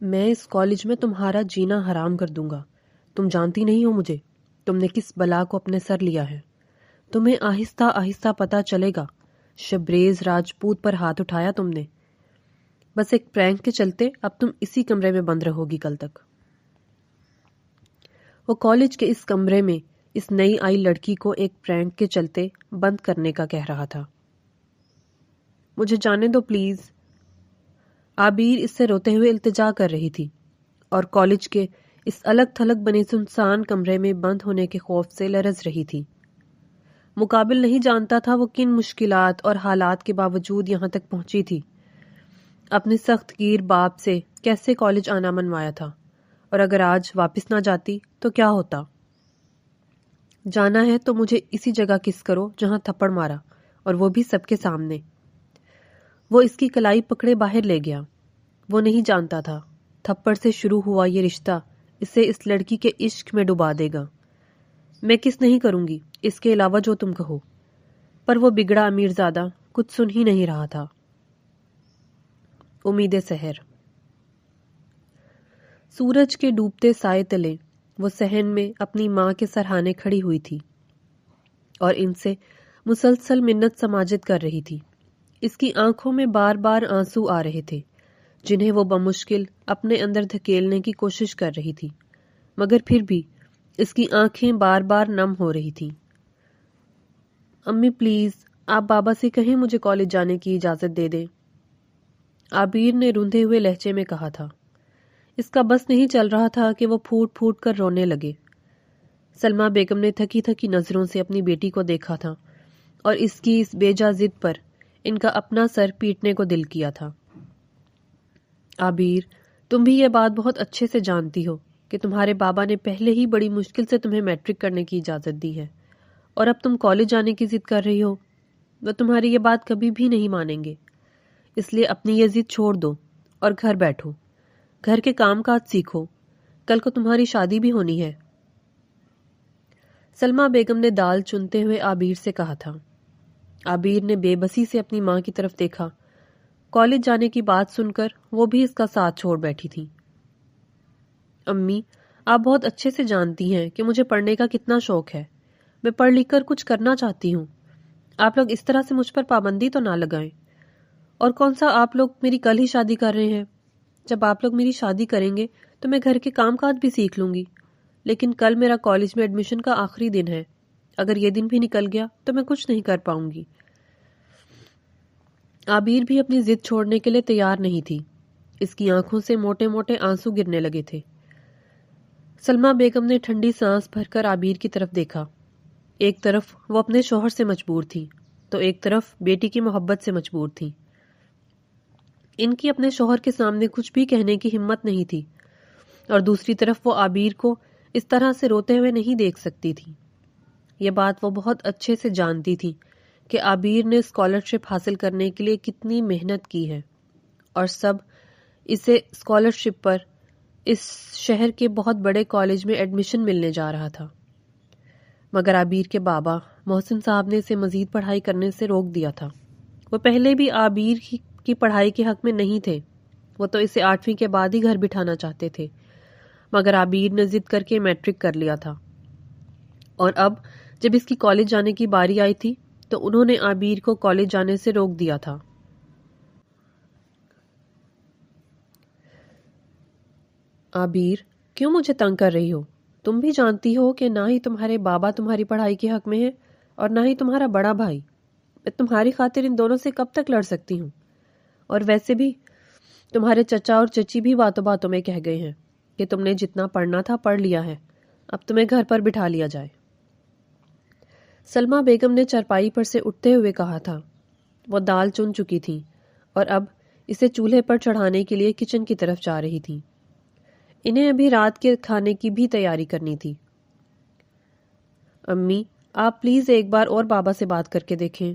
میں اس کالج میں تمہارا جینا حرام کر دوں گا۔ تم جانتی نہیں ہو مجھے، تم نے کس بلا کو اپنے سر لیا ہے۔ تمہیں آہستہ آہستہ پتہ چلے گا۔ شبریز راجپوت پر ہاتھ اٹھایا تم نے، بس ایک پرینک کے چلتے اب تم اسی کمرے میں بند رہو گی کل تک۔ وہ کالج کے اس کمرے میں اس نئی آئی لڑکی کو ایک پرینک کے چلتے بند کرنے کا کہہ رہا تھا۔ مجھے جانے دو پلیز، عابیر اس سے روتے ہوئے التجا کر رہی تھی، اور کالج کے اس الگ تھلگ بنے سنسان کمرے میں بند ہونے کے خوف سے لرز رہی تھی۔ مقابل نہیں جانتا تھا وہ کن مشکلات اور حالات کے باوجود یہاں تک پہنچی تھی۔ اپنے سخت گیر باپ سے کیسے کالج آنا منوایا تھا، اور اگر آج واپس نہ جاتی تو کیا ہوتا؟ جانا ہے تو مجھے اسی جگہ کس کرو جہاں تھپڑ مارا، اور وہ بھی سب کے سامنے۔ وہ اس کی کلائی پکڑے باہر لے گیا۔ وہ نہیں جانتا تھا تھپڑ سے شروع ہوا یہ رشتہ اسے اس لڑکی کے عشق میں ڈبا دے گا۔ میں کس نہیں کروں گی اس کے علاوہ جو تم کہو۔ پر وہ بگڑا امیر زادہ کچھ سن ہی نہیں رہا تھا۔ امید سحر۔ سورج کے ڈوبتے سائے تلے وہ صحن میں اپنی ماں کے سرہانے کھڑی ہوئی تھی اور ان سے مسلسل منت سماجت کر رہی تھی۔ اس کی آنکھوں میں بار بار آنسو آ رہے تھے جنہیں وہ بمشکل اپنے اندر دھکیلنے کی کوشش کر رہی تھی، مگر پھر بھی اس کی آنکھیں بار بار نم ہو رہی تھی۔ امی پلیز آپ بابا سے کہیں مجھے کالج جانے کی اجازت دے دیں، عابیر نے روندھے ہوئے لہجے میں کہا تھا۔ اس کا بس نہیں چل رہا تھا کہ وہ پھوٹ پھوٹ کر رونے لگے۔ سلمہ بیگم نے تھکی تھکی نظروں سے اپنی بیٹی کو دیکھا تھا اور اس کی اس بے جا ضد پر ان کا اپنا سر پیٹنے کو دل کیا تھا۔ عابیر، تم بھی یہ بات بہت اچھے سے جانتی ہو کہ تمہارے بابا نے پہلے ہی بڑی مشکل سے تمہیں میٹرک کرنے کی اجازت دی ہے، اور اب تم کالج جانے کی ضد کر رہی ہو۔ وہ تمہاری یہ بات کبھی بھی نہیں مانیں گے، اس لیے اپنی یہ ضد چھوڑ دو اور گھر بیٹھو، گھر کے کام کاج سیکھو، کل کو تمہاری شادی بھی ہونی ہے۔ سلمہ بیگم نے دال چنتے ہوئے عابیر سے کہا تھا۔ عابیر نے بے بسی سے اپنی ماں کی طرف دیکھا۔ کالج جانے کی بات سن کر وہ بھی اس کا ساتھ چھوڑ بیٹھی تھی۔ امی، آپ بہت اچھے سے جانتی ہیں کہ مجھے پڑھنے کا کتنا شوق ہے۔ میں پڑھ لکھ کر کچھ کرنا چاہتی ہوں۔ آپ لوگ اس طرح سے مجھ پر پابندی تو نہ لگائیں۔ اور کون سا آپ لوگ میری کل ہی شادی کر رہے ہیں؟ جب آپ لوگ میری شادی کریں گے تو میں گھر کے کام کاج بھی سیکھ لوں گی، لیکن کل میرا کالج میں ایڈمیشن کا آخری دن ہے۔ اگر یہ دن بھی نکل گیا تو میں کچھ نہیں کر پاؤں گی۔ عابیر بھی اپنی ضد چھوڑنے کے لیے تیار نہیں تھی۔ اس کی آنکھوں سے موٹے موٹے آنسو گرنے لگے تھے۔ سلمہ بیگم نے ٹھنڈی سانس بھر کر عابیر کی طرف دیکھا۔ ایک طرف وہ اپنے شوہر سے مجبور تھی تو ایک طرف بیٹی کی محبت سے مجبور تھی۔ ان کی اپنے شوہر کے سامنے کچھ بھی کہنے کی ہمت نہیں تھی، اور دوسری طرف وہ عابیر کو اس طرح سے روتے ہوئے نہیں دیکھ سکتی تھی۔ یہ بات وہ بہت اچھے سے جانتی تھی کہ عابیر نے اسکالرشپ حاصل کرنے کے لیے کتنی محنت کی ہے، اور سب اسے اسکالرشپ پر اس شہر کے بہت بڑے کالج میں ایڈمیشن ملنے جا رہا تھا۔ مگر عابیر کے بابا محسن صاحب نے اسے مزید پڑھائی کرنے سے روک دیا تھا۔ وہ پہلے بھی عابیر کی پڑھائی کے حق میں نہیں تھے، وہ تو اسے 8ویں کے بعد ہی گھر بٹھانا چاہتے تھے، مگر عابیر نے ضد کر کے میٹرک کر لیا تھا، اور اب جب اس کی کالج جانے کی باری آئی تھی تو انہوں نے عابیر کو کالج جانے سے روک دیا تھا۔ عابیر، کیوں مجھے تنگ کر رہی ہو؟ تم بھی جانتی ہو کہ نہ ہی تمہارے بابا تمہاری پڑھائی کے حق میں ہیں اور نہ ہی تمہارا بڑا بھائی۔ میں تمہاری خاطر ان دونوں سے کب تک لڑ سکتی ہوں؟ اور ویسے بھی تمہارے چچا اور چچی بھی باتوں باتوں میں کہہ گئے ہیں کہ تم نے جتنا پڑھنا تھا پڑھ لیا ہے، اب تمہیں گھر پر بٹھا لیا جائے۔ سلمہ بیگم نے چارپائی پر سے اٹھتے ہوئے کہا تھا۔ وہ دال چن چکی تھی اور اب اسے چولہے پر چڑھانے کے لیے کچن کی طرف جا رہی تھی۔ انہیں ابھی رات کے کھانے کی بھی تیاری کرنی تھی۔ امی، آپ پلیز ایک بار اور بابا سے بات کر کے دیکھیں،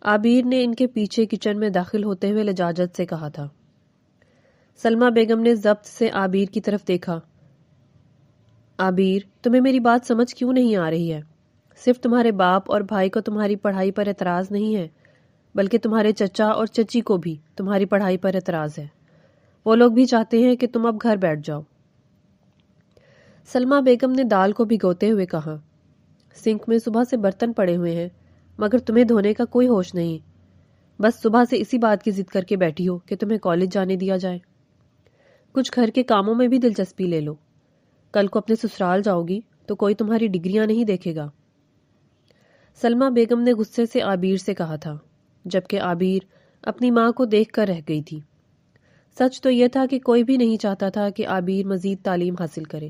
عابیر نے ان کے پیچھے کچن میں داخل ہوتے ہوئے لجاجت سے کہا تھا۔ سلمہ بیگم نے ضبط سے عابیر کی طرف دیکھا۔ عابیر، تمہیں میری بات سمجھ کیوں نہیں آ رہی ہے؟ صرف تمہارے باپ اور بھائی کو تمہاری پڑھائی پر اعتراض نہیں ہے، بلکہ تمہارے چچا اور چچی کو بھی تمہاری پڑھائی پر اعتراض ہے۔ وہ لوگ بھی چاہتے ہیں کہ تم اب گھر بیٹھ جاؤ۔ سلمہ بیگم نے دال کو بھگوتے ہوئے کہا، سنک میں صبح سے برتن پڑے ہوئے ہیں مگر تمہیں دھونے کا کوئی ہوش نہیں، بس صبح سے اسی بات کی ضد کر کے بیٹھی ہو کہ تمہیں کالج جانے دیا جائے۔ کچھ گھر کے کاموں میں بھی دلچسپی لے لو، کل کو اپنے سسرال جاؤ گی تو کوئی تمہاری ڈگریاں نہیں دیکھے گا۔ سلمہ بیگم نے غصے سے عابیر سے کہا تھا، جبکہ عابیر اپنی ماں کو دیکھ کر رہ گئی تھی۔ سچ تو یہ تھا کہ کوئی بھی نہیں چاہتا تھا کہ عابیر مزید تعلیم حاصل کرے۔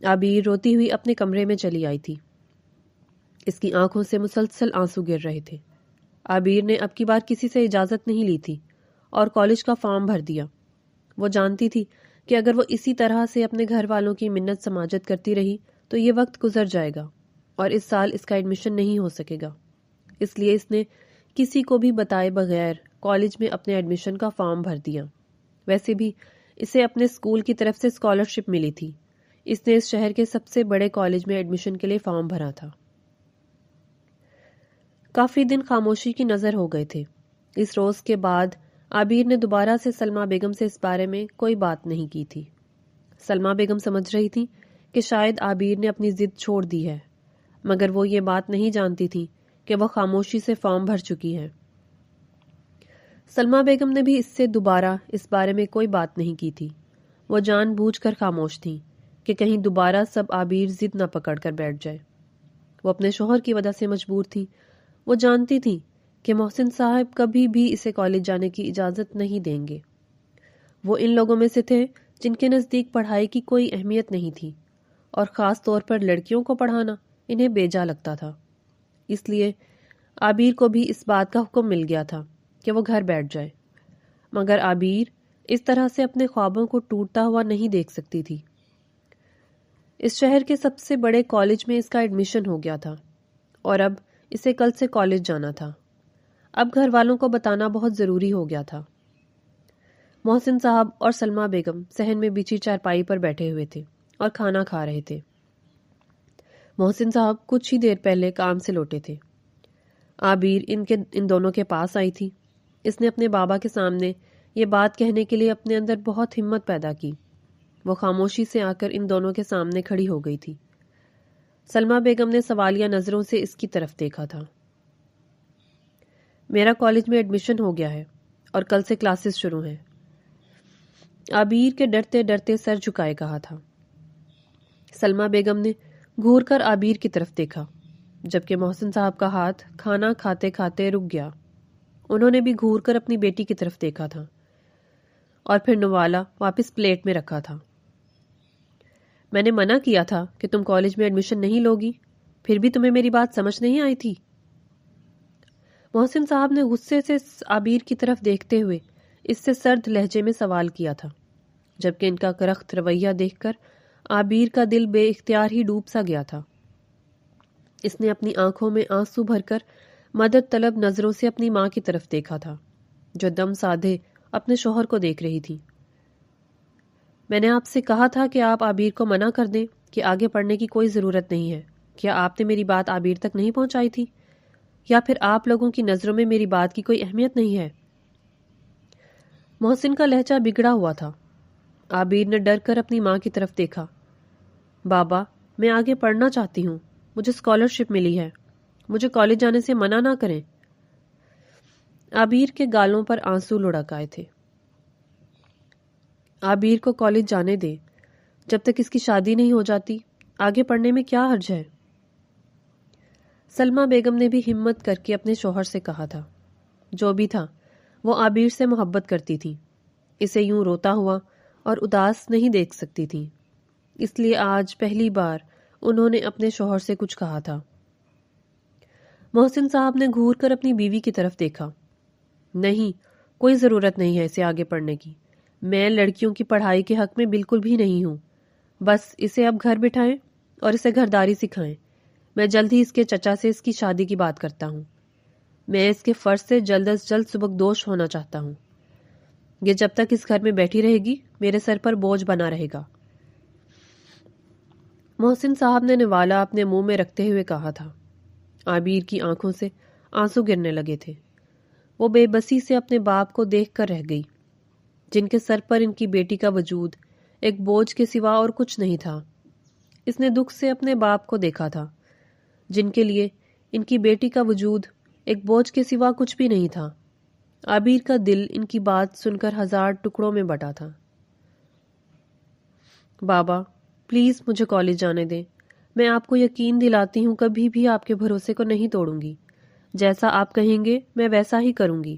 عابیر روتی ہوئی اپنے کمرے میں چلی آئی تھی۔ اس کی آنکھوں سے مسلسل آنسو گر رہے تھے۔ عابیر نے اب کی بار کسی سے اجازت نہیں لی تھی اور کالج کا فارم بھر دیا۔ وہ جانتی تھی کہ اگر وہ اسی طرح سے اپنے گھر والوں کی منت سماجت کرتی رہی تو یہ وقت گزر جائے گا اور اس سال اس کا ایڈمیشن نہیں ہو سکے گا۔ اس لیے اس نے کسی کو بھی بتائے بغیر کالج میں اپنے ایڈمیشن کا فارم بھر دیا۔ ویسے بھی اسے اپنے اسکول کی طرف سے اسکالرشپ ملی تھی۔ اس نے اس شہر کے سب سے بڑے کالج میں ایڈمیشن کے لیے فارم بھرا تھا۔ کافی دن خاموشی کی نظر ہو گئے تھے۔ اس روز کے بعد عابیر نے دوبارہ سے سلمہ بیگم سے اس بارے میں کوئی بات نہیں کی تھی۔ سلمہ بیگم سمجھ رہی تھی کہ شاید عابیر نے اپنی ضد چھوڑ دی ہے، مگر وہ یہ بات نہیں جانتی تھی کہ وہ خاموشی سے فارم بھر چکی ہے۔ سلمہ بیگم نے بھی اس سے دوبارہ اس بارے میں کوئی بات نہیں کی تھی۔ وہ جان بوجھ کر خاموش تھی کہ کہیں دوبارہ سب عابیر ضد نہ پکڑ کر بیٹھ جائے۔ وہ اپنے شوہر کی وجہ سے مجبور تھی۔ وہ جانتی تھی کہ محسن صاحب کبھی بھی اسے کالج جانے کی اجازت نہیں دیں گے۔ وہ ان لوگوں میں سے تھے جن کے نزدیک پڑھائی کی کوئی اہمیت نہیں تھی، اور خاص طور پر لڑکیوں کو پڑھانا انہیں بیجا لگتا تھا۔ اس لیے عابیر کو بھی اس بات کا حکم مل گیا تھا کہ وہ گھر بیٹھ جائے، مگر عابیر اس طرح سے اپنے خوابوں کو ٹوٹتا ہوا نہیں دیکھ سکتی تھی۔ اس شہر کے سب سے بڑے کالج میں اس کا ایڈمیشن ہو گیا تھا اور اب اسے کل سے کالج جانا تھا۔ اب گھر والوں کو بتانا بہت ضروری ہو گیا تھا۔ محسن صاحب اور سلمہ بیگم صحن میں بچھی چارپائی پر بیٹھے ہوئے تھے اور کھانا کھا رہے تھے۔ محسن صاحب کچھ ہی دیر پہلے کام سے لوٹے تھے۔ عابیر ان دونوں کے پاس آئی تھی۔ اس نے اپنے بابا کے سامنے یہ بات کہنے کے لیے اپنے اندر بہت ہمت پیدا کی۔ وہ خاموشی سے آ کر ان دونوں کے سامنے کھڑی ہو گئی تھی۔ سلمہ بیگم نے سوالیہ نظروں سے اس کی طرف دیکھا تھا۔ میرا کالج میں ایڈمیشن ہو گیا ہے اور کل سے کلاسز شروع ہیں، عابیر کے ڈرتے ڈرتے سر جھکائے کہا تھا۔ سلمہ بیگم نے گھور کر عابیر کی طرف دیکھا، جبکہ محسن صاحب کا ہاتھ کھانا کھاتے کھاتے رک گیا۔ انہوں نے بھی گھور کر اپنی بیٹی کی طرف دیکھا تھا اور پھر نوالا واپس پلیٹ میں رکھا تھا۔ میں نے منع کیا تھا کہ تم کالج میں ایڈمیشن نہیں لوگی، پھر بھی تمہیں میری بات سمجھ نہیں آئی تھی؟ محسن صاحب نے غصے سے عابیر کی طرف دیکھتے ہوئے اس سے سرد لہجے میں سوال کیا تھا، جبکہ ان کا کرخت رویہ دیکھ کر عابیر کا دل بے اختیار ہی ڈوب سا گیا تھا۔ اس نے اپنی آنکھوں میں آنسو بھر کر مدد طلب نظروں سے اپنی ماں کی طرف دیکھا تھا، جو دم سادھے اپنے شوہر کو دیکھ رہی تھی۔ میں نے آپ سے کہا تھا کہ آپ عابیر کو منع کر دیں کہ آگے پڑھنے کی کوئی ضرورت نہیں ہے۔ کیا آپ نے میری بات عابیر تک نہیں پہنچائی تھی؟ یا پھر آپ لوگوں کی نظروں میں میری بات کی کوئی اہمیت نہیں ہے؟ محسن کا لہجہ بگڑا ہوا تھا۔ عابیر نے ڈر کر اپنی ماں کی طرف دیکھا۔ بابا، میں آگے پڑھنا چاہتی ہوں، مجھے اسکالرشپ ملی ہے، مجھے کالج جانے سے منع نہ کریں۔ عابیر کے گالوں پر آنسو لڑک آئے تھے۔ عابیر کو کالج جانے دے، جب تک اس کی شادی نہیں ہو جاتی آگے پڑھنے میں کیا حرج ہے؟ سلمہ بیگم نے بھی ہمت کر کے اپنے شوہر سے کہا تھا۔ جو بھی تھا وہ عابیر سے محبت کرتی تھی، اسے یوں روتا ہوا اور اداس نہیں دیکھ سکتی تھی، اس لیے آج پہلی بار انہوں نے اپنے شوہر سے کچھ کہا تھا۔ محسن صاحب نے گھور کر اپنی بیوی کی طرف دیکھا۔ نہیں، کوئی ضرورت نہیں ہے اسے آگے پڑھنے کی۔ میں لڑکیوں کی پڑھائی کے حق میں بالکل بھی نہیں ہوں۔ بس اسے اب گھر بٹھائیں اور اسے گھرداری سکھائیں۔ میں جلد ہی اس کے چچا سے اس کی شادی کی بات کرتا ہوں۔ میں اس کے فرض سے جلد از جلد سبکدوش ہونا چاہتا ہوں۔ یہ جب تک اس گھر میں بیٹھی رہے گی میرے سر پر بوجھ بنا رہے گا۔ محسن صاحب نے نوالا اپنے منہ میں رکھتے ہوئے کہا تھا۔ عابیر کی آنکھوں سے آنسو گرنے لگے تھے۔ وہ بے بسی سے اپنے باپ کو دیکھ کر رہ گئی۔ جن کے سر پر ان کی بیٹی کا وجود ایک بوجھ کے سوا اور کچھ نہیں تھا۔ اس نے دکھ سے اپنے باپ کو دیکھا تھا، جن کے لیے ان کی بیٹی کا وجود ایک بوجھ کے سوا کچھ بھی نہیں تھا۔ عابر کا دل ان کی بات سن کر 1000 ٹکڑوں میں بٹا تھا۔ بابا پلیز مجھے کالج جانے دیں، میں آپ کو یقین دلاتی ہوں کبھی بھی آپ کے بھروسے کو نہیں توڑوں گی، جیسا آپ کہیں گے میں ویسا ہی کروں گی،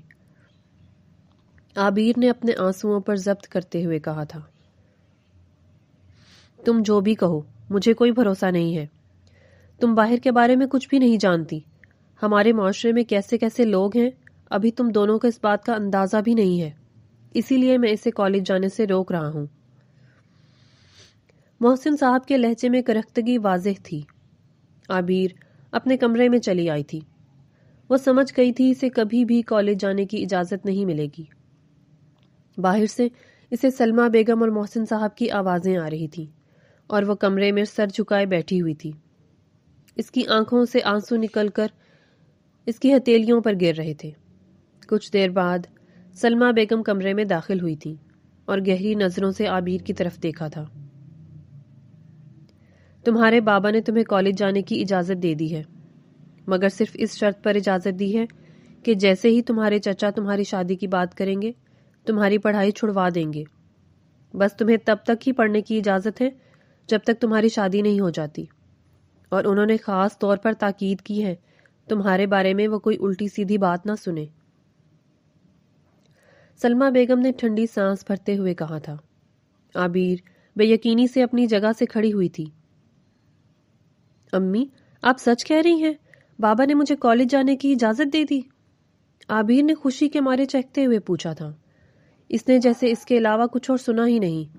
عابر نے اپنے آنسوؤں پر ضبط کرتے ہوئے کہا تھا۔ تم جو بھی کہو مجھے کوئی بھروسہ نہیں ہے، تم باہر کے بارے میں کچھ بھی نہیں جانتی، ہمارے معاشرے میں کیسے کیسے لوگ ہیں ابھی تم دونوں کو اس بات کا اندازہ بھی نہیں ہے، اسی لیے میں اسے کالج جانے سے روک رہا ہوں۔ محسن صاحب کے لہجے میں کرختگی واضح تھی۔ عابر اپنے کمرے میں چلی آئی تھی۔ وہ سمجھ گئی تھی اسے کبھی بھی کالج جانے کی اجازت نہیں ملے گی۔ باہر سے اسے سلمہ بیگم اور محسن صاحب کی آوازیں آ رہی تھیں اور وہ کمرے میں سر جھکائے بیٹھی ہوئی تھی۔ اس کی آنکھوں سے آنسو نکل کر اس کی ہتھیلیوں پر گر رہے تھے۔ کچھ دیر بعد سلمہ بیگم کمرے میں داخل ہوئی تھی اور گہری نظروں سے عابر کی طرف دیکھا تھا۔ تمہارے بابا نے تمہیں کالج جانے کی اجازت دے دی ہے، مگر صرف اس شرط پر اجازت دی ہے کہ جیسے ہی تمہارے چچا تمہاری شادی کی بات کریں گے تمہاری پڑھائی چھڑوا دیں گے۔ بس تمہیں تب تک ہی پڑھنے کی اجازت ہے جب تک تمہاری شادی نہیں ہو جاتی، اور انہوں نے خاص طور پر تاکید کی ہے تمہارے بارے میں وہ کوئی الٹی سیدھی بات نہ سنے۔ سلمہ بیگم نے ٹھنڈی سانس بھرتے ہوئے کہا تھا۔ عابر بے یقینی سے اپنی جگہ سے کھڑی ہوئی تھی۔ امی آپ سچ کہہ رہی ہیں؟ بابا نے مجھے کالج جانے کی اجازت دے دی؟ عابر نے خوشی کے مارے چہکتے ہوئے پوچھا تھا۔ اس نے جیسے اس کے علاوہ کچھ اور سنا ہی نہیں۔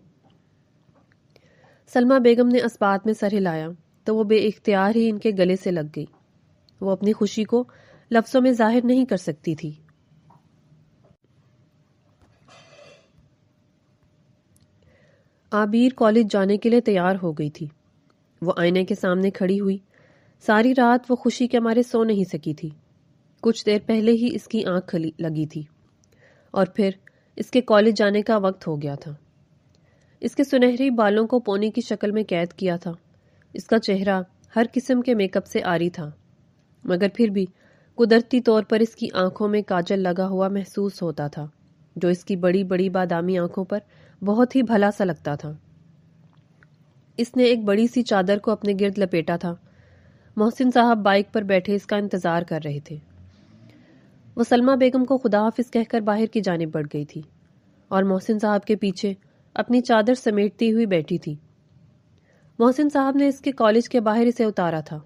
سلمہ بیگم نے اس بات میں سر ہلایا تو وہ بے اختیار ہی ان کے گلے سے لگ گئی۔ وہ اپنی خوشی کو لفظوں میں ظاہر نہیں کر سکتی تھی۔ عابر کالج جانے کے لیے تیار ہو گئی تھی۔ وہ آئینے کے سامنے کھڑی ہوئی۔ ساری رات وہ خوشی کے مارے سو نہیں سکی تھی۔ کچھ دیر پہلے ہی اس کی آنکھ لگی تھی اور پھر اس کے کالج جانے کا وقت ہو گیا تھا۔ اس کے سنہری بالوں کو پونی کی شکل میں قید کیا تھا۔ اس کا چہرہ ہر قسم کے میک اپ سے عاری تھا، مگر پھر بھی قدرتی طور پر اس کی آنکھوں میں کاجل لگا ہوا محسوس ہوتا تھا، جو اس کی بڑی بڑی بادامی آنکھوں پر بہت ہی بھلا سا لگتا تھا۔ اس نے ایک بڑی سی چادر کو اپنے گرد لپیٹا تھا۔ محسن صاحب بائک پر بیٹھے اس کا انتظار کر رہے تھے۔ وہ سلمہ بیگم کو خدا حافظ کہہ کر باہر کی جانب بڑھ گئی تھی اور محسن صاحب کے پیچھے اپنی چادر سمیٹتی ہوئی بیٹھی تھی۔ محسن صاحب نے اس کے کالج کے باہر اسے اتارا تھا۔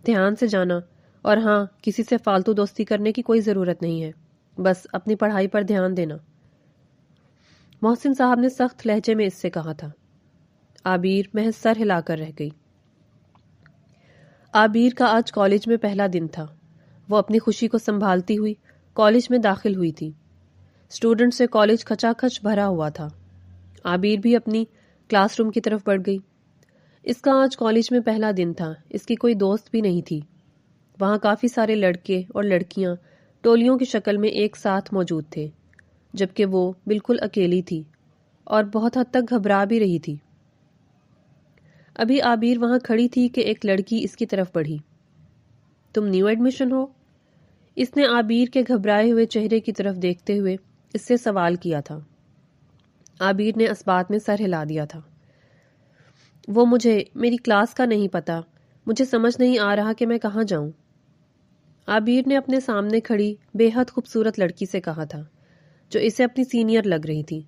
دھیان سے جانا، اور ہاں کسی سے فالتو دوستی کرنے کی کوئی ضرورت نہیں ہے، بس اپنی پڑھائی پر دھیان دینا، محسن صاحب نے سخت لہجے میں اس سے کہا تھا۔ عابر محض سر ہلا کر رہ گئی۔ عابر کا آج کالج میں پہلا دن تھا۔ وہ اپنی خوشی کو سنبھالتی ہوئی کالج میں داخل ہوئی تھی۔ اسٹوڈنٹ سے کالج کھچا کھچ بھرا ہوا تھا۔ عابر بھی اپنی کلاس روم کی طرف بڑھ گئی۔ اس کا آج کالج میں پہلا دن تھا۔ اس کی کوئی دوست بھی نہیں تھی۔ وہاں کافی سارے لڑکے اور لڑکیاں ٹولیوں کی شکل میں ایک ساتھ موجود تھے، جبکہ وہ بالکل اکیلی تھی اور بہت حد تک گھبرا بھی رہی تھی۔ ابھی عابر وہاں کھڑی تھی کہ ایک لڑکی اس کی طرف بڑھی۔ تم نیو ایڈمیشن ہو؟ اس نے عابر کے گھبرائے ہوئے چہرے کی طرف دیکھتے ہوئے اس سے سوال کیا تھا۔ عابر نے اس بات میں سر ہلا دیا تھا۔ وہ مجھے میری کلاس کا نہیں پتا، مجھے سمجھ نہیں آ رہا کہ میں کہاں جاؤں۔ عابر نے اپنے سامنے کھڑی بے حد خوبصورت لڑکی سے کہا تھا، جو اسے اپنی سینئر لگ رہی تھی۔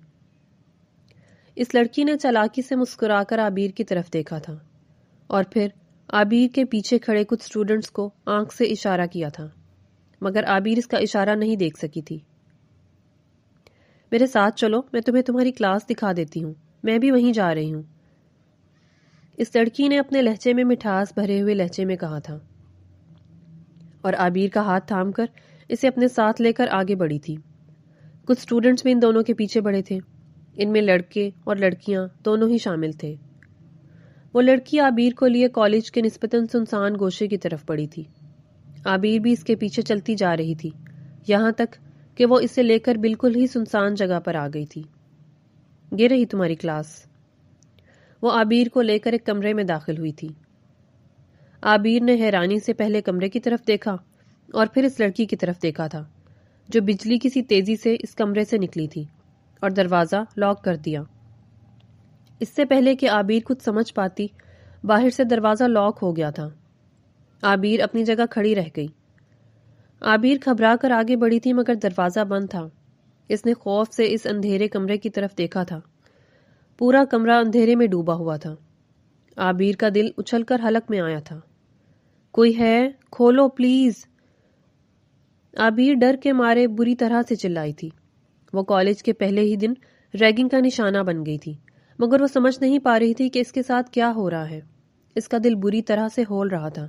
اس لڑکی نے چالاکی سے مسکرا کر عابر کی طرف دیکھا تھا اور پھر عابر کے پیچھے کھڑے کچھ اسٹوڈنٹس کو آنکھ سے اشارہ کیا تھا، مگر عابر اس کا اشارہ نہیں دیکھ سکی تھی۔ میرے ساتھ چلو، میں تمہیں تمہاری کلاس دکھا دیتی ہوں، میں بھی وہیں جا رہی ہوں، اس لڑکی نے اپنے لہجے میں مٹھاس بھرے ہوئے لہجے میں کہا تھا، اور عابر کا ہاتھ تھام کر اسے اپنے ساتھ لے کر آگے بڑھی تھی۔ کچھ اسٹوڈنٹس بھی ان دونوں کے پیچھے بڑھے تھے۔ ان میں لڑکے اور لڑکیاں دونوں ہی شامل تھے۔ وہ لڑکی عابر کو لیے کالج کے نسبتاً سنسان گوشے کی طرف بڑھی تھی۔ عابر بھی اس کے پیچھے چلتی جا رہی تھی، یہاں تک کہ وہ اسے لے کر بالکل ہی سنسان جگہ پر آ گئی تھی۔ یہ رہی تمہاری کلاس۔ وہ عابیر کو لے کر ایک کمرے میں داخل ہوئی تھی۔ عابیر نے حیرانی سے پہلے کمرے کی طرف دیکھا اور پھر اس لڑکی کی طرف دیکھا تھا جو بجلی کی سی تیزی سے اس کمرے سے نکلی تھی اور دروازہ لاک کر دیا۔ اس سے پہلے کہ عابیر کچھ سمجھ پاتی، باہر سے دروازہ لاک ہو گیا تھا۔ عابیر اپنی جگہ کھڑی رہ گئی۔ عابیر گھبرا کر آگے بڑھی تھی مگر دروازہ بند تھا۔ اس نے خوف سے اس اندھیرے کمرے کی طرف دیکھا تھا۔ پورا کمرہ اندھیرے میں ڈوبا ہوا تھا۔ عابیر کا دل اچھل کر حلق میں آیا تھا۔ کوئی ہے؟ کھولو پلیز۔ عابیر ڈر کے مارے بری طرح سے چلائی تھی۔ وہ کالج کے پہلے ہی دن ریگنگ کا نشانہ بن گئی تھی، مگر وہ سمجھ نہیں پا رہی تھی کہ اس کے ساتھ کیا ہو رہا ہے۔ اس کا دل بری طرح سے ہول رہا تھا۔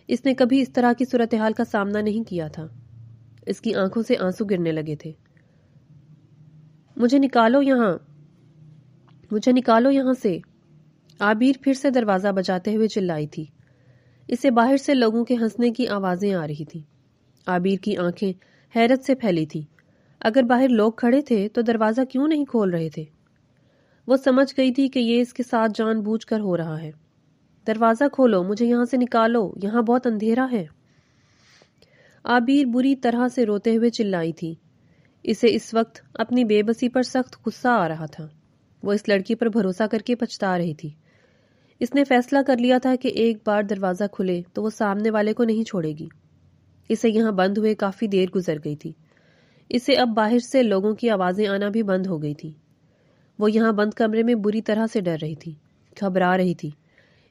اس نے کبھی اس طرح کی صورتحال کا سامنا نہیں کیا تھا۔ اس کی آنکھوں سے آنسو گرنے لگے تھے۔ مجھے نکالو یہاں، مجھے نکالو یہاں سے۔ عابیر پھر سے دروازہ بجاتے ہوئے چلائی تھی۔ اسے باہر سے لوگوں کے ہنسنے کی آوازیں آ رہی تھی۔ عابیر کی آنکھیں حیرت سے پھیلی تھی۔ اگر باہر لوگ کھڑے تھے تو دروازہ کیوں نہیں کھول رہے تھے؟ وہ سمجھ گئی تھی کہ یہ اس کے ساتھ جان بوجھ کر ہو رہا ہے۔ دروازہ کھولو، مجھے یہاں سے نکالو، یہاں بہت اندھیرا ہے۔ عابیر بری طرح سے روتے ہوئے چلائی تھی۔ اسے اس وقت اپنی بے بسی پر سخت غصہ آ رہا تھا۔ وہ اس لڑکی پر بھروسہ کر کے پچھتا رہی تھی۔ اس نے فیصلہ کر لیا تھا کہ ایک بار دروازہ کھلے تو وہ سامنے والے کو نہیں چھوڑے گی۔ اسے یہاں بند ہوئے کافی دیر گزر گئی تھی۔ اسے اب باہر سے لوگوں کی آوازیں آنا بھی بند ہو گئی تھی۔ وہ یہاں بند کمرے میں بری طرح سے ڈر رہی تھی، گھبرا رہی تھی۔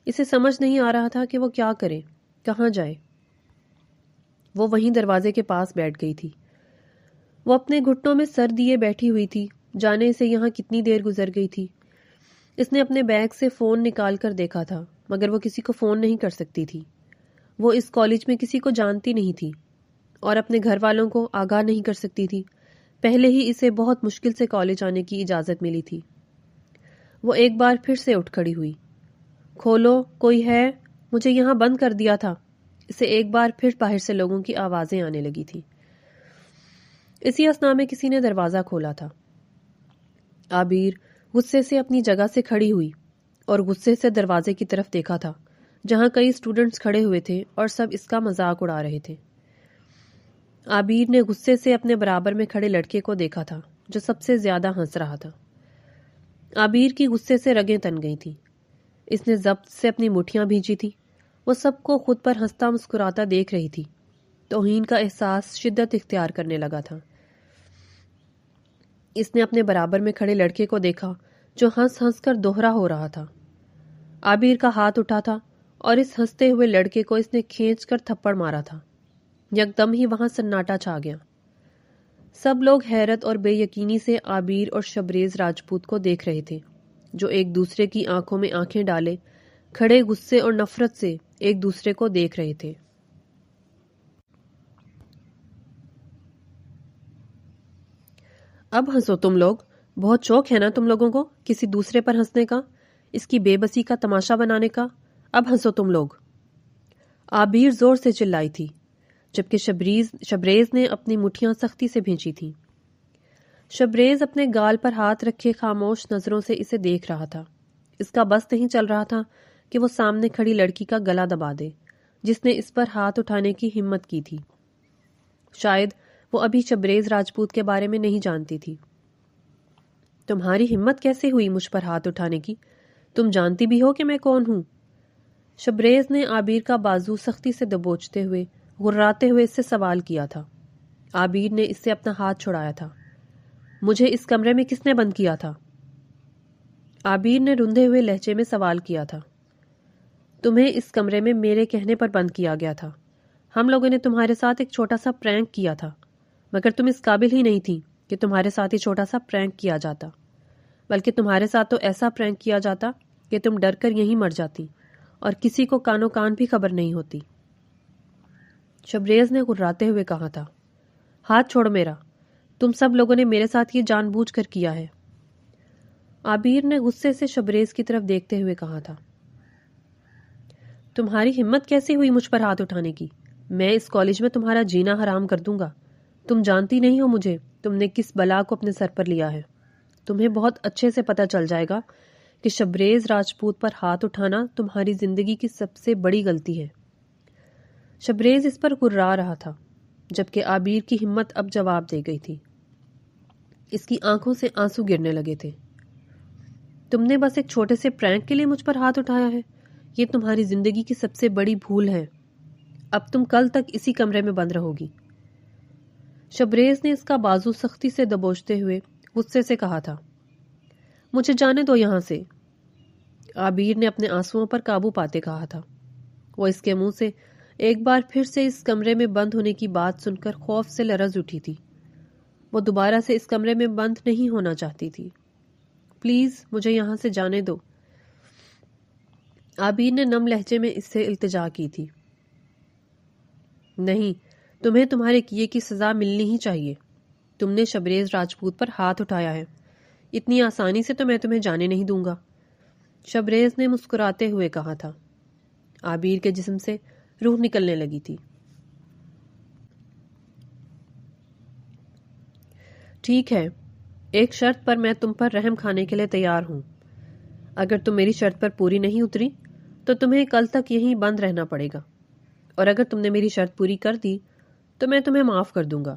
اسے سمجھ نہیں آ رہا تھا کہ وہ کیا کرے، کہاں جائے۔ وہ وہیں دروازے کے پاس بیٹھ گئی تھی۔ وہ اپنے گھٹنوں میں سر دیے بیٹھی ہوئی تھی، جانے اسے یہاں کتنی دیر گزر گئی تھی۔ اس نے اپنے بیگ سے فون نکال کر دیکھا تھا، مگر وہ کسی کو فون نہیں کر سکتی تھی۔ وہ اس کالج میں کسی کو جانتی نہیں تھی اور اپنے گھر والوں کو آگاہ نہیں کر سکتی تھی۔ پہلے ہی اسے بہت مشکل سے کالج آنے کی اجازت ملی تھی۔ وہ ایک بار پھر سے اٹھ کھڑی ہوئی۔ کھولو، کوئی ہے؟ مجھے یہاں بند کر دیا تھا۔ اسے ایک بار پھر باہر سے لوگوں کی آوازیں آنے لگی تھی۔ اسی اثنا میں کسی نے دروازہ کھولا تھا۔ عابیر غصے سے اپنی جگہ سے کھڑی ہوئی اور غصے سے دروازے کی طرف دیکھا تھا جہاں کئی اسٹوڈنٹس کھڑے ہوئے تھے اور سب اس کا مذاق اڑا رہے تھے۔ عابیر نے غصے سے اپنے برابر میں کھڑے لڑکے کو دیکھا تھا جو سب سے زیادہ ہنس رہا تھا۔ عابیر کی غصے سے رگیں تن گئی تھیں۔ اس نے ضبط سے اپنی مٹھیاں بھیجی تھی۔ وہ سب کو خود پر ہنستا مسکراتا دیکھ رہی تھی۔ توہین کا احساس شدت اختیار کرنے لگا تھا۔ اس نے اپنے برابر میں کھڑے لڑکے کو دیکھا جو ہنس ہنس کر دوہرا ہو رہا تھا۔ عابیر کا ہاتھ اٹھا تھا اور اس ہنستے ہوئے لڑکے کو اس نے کھینچ کر تھپڑ مارا تھا۔ یکدم ہی وہاں سناٹا چھا گیا۔ سب لوگ حیرت اور بے یقینی سے عابیر اور شبریز راجپوت کو دیکھ رہے تھے جو ایک دوسرے کی آنکھوں میں آنکھیں ڈالے کھڑے غصے اور نفرت سے ایک دوسرے کو دیکھ رہے تھے۔ اب ہنسو تم لوگ، بہت شوق ہے نا تم لوگوں کو کسی دوسرے پر ہنسنے کا، اس کی بے بسی کا تماشا بنانے کا۔ اب ہنسو تم لوگ۔ عابیر زور سے چلائی تھی جبکہ شبریز نے اپنی مٹھیاں سختی سے بھینچی تھیں۔ شبریز اپنے گال پر ہاتھ رکھے خاموش نظروں سے اسے دیکھ رہا تھا۔ اس کا بس نہیں چل رہا تھا کہ وہ سامنے کھڑی لڑکی کا گلا دبا دے جس نے اس پر ہاتھ اٹھانے کی ہمت کی تھی۔ شاید وہ ابھی شبریز راجپوت کے بارے میں نہیں جانتی تھی۔ تمہاری ہمت کیسے ہوئی مجھ پر ہاتھ اٹھانے کی؟ تم جانتی بھی ہو کہ میں کون ہوں؟ شبریز نے عابیر کا بازو سختی سے دبوچتے ہوئے غراتے ہوئے اس سے سوال کیا تھا۔ عابیر نے اس سے اپنا ہاتھ چھڑایا تھا۔ مجھے اس کمرے میں کس نے بند کیا تھا؟ عابیر نے رندے ہوئے لہجے میں سوال کیا تھا۔ تمہیں اس کمرے میں میرے کہنے پر بند کیا گیا تھا۔ ہم لوگوں نے تمہارے ساتھ ایک چھوٹا سا پرینک کیا تھا، مگر تم اس قابل ہی نہیں تھی کہ تمہارے ساتھ یہ چھوٹا سا پرینک کیا جاتا، بلکہ تمہارے ساتھ تو ایسا پرینک کیا جاتا کہ تم ڈر کر یہیں مر جاتی اور کسی کو کانوں کان بھی خبر نہیں ہوتی۔ شبریز نے غراتے ہوئے کہا تھا۔ ہاتھ چھوڑ میرا، تم سب لوگوں نے میرے ساتھ یہ جان بوجھ کر کیا ہے۔ عابیر نے غصے سے شبریز کی طرف دیکھتے ہوئے کہا تھا۔ تمہاری ہمت کیسی ہوئی مجھ پر ہاتھ اٹھانے کی؟ میں اس کالج میں تمہارا جینا حرام کر دوں گا۔ تم جانتی نہیں ہو مجھے، تم نے کس بلا کو اپنے سر پر لیا ہے۔ تمہیں بہت اچھے سے پتہ چل جائے گا کہ شبریز راجپوت پر ہاتھ اٹھانا تمہاری زندگی کی سب سے بڑی غلطی ہے۔ شبریز اس پر کرا رہا تھا، جبکہ عابیر کی ہمت اب جواب دے گئی تھی۔ اس کی آنکھوں سے آنسو گرنے لگے تھے۔ تم نے بس ایک چھوٹے سے پرینک کے لیے مجھ پر ہاتھ اٹھایا ہے؟ یہ تمہاری زندگی کی سب سے بڑی بھول ہے۔ اب تم کل تک اسی کمرے میں بند رہو گی۔ شبریز نے اس کا بازو سختی سے دبوچتے ہوئے غصے سے کہا تھا۔ مجھے جانے دو یہاں سے۔ عابیر نے اپنے آنسوؤں پر قابو پاتے کہا تھا۔ وہ اس کے منہ سے ایک بار پھر سے اس کمرے میں بند ہونے کی بات سن کر خوف سے لرز اٹھی تھی۔ وہ دوبارہ سے اس کمرے میں بند نہیں ہونا چاہتی تھی۔ پلیز مجھے یہاں سے جانے دو۔ عابیر نے نم لہجے میں اس سے التجا کی تھی۔ نہیں، تمہیں تمہارے کیے کی سزا ملنی ہی چاہیے۔ تم نے شبریز راجپوت پر ہاتھ اٹھایا ہے، اتنی آسانی سے تو میں تمہیں جانے نہیں دوں گا، شبریز نے مسکراتے ہوئے کہا تھا۔ عابیر کے جسم سے روح نکلنے لگی تھی۔ ٹھیک ہے، ایک شرط پر میں تم پر رحم کھانے کے لیے تیار ہوں۔ اگر تم میری شرط پر پوری نہیں اتری تو تمہیں کل تک یہیں بند رہنا پڑے گا، اور اگر تم نے میری شرط پوری کر دی تو میں تمہیں معاف کر دوں گا۔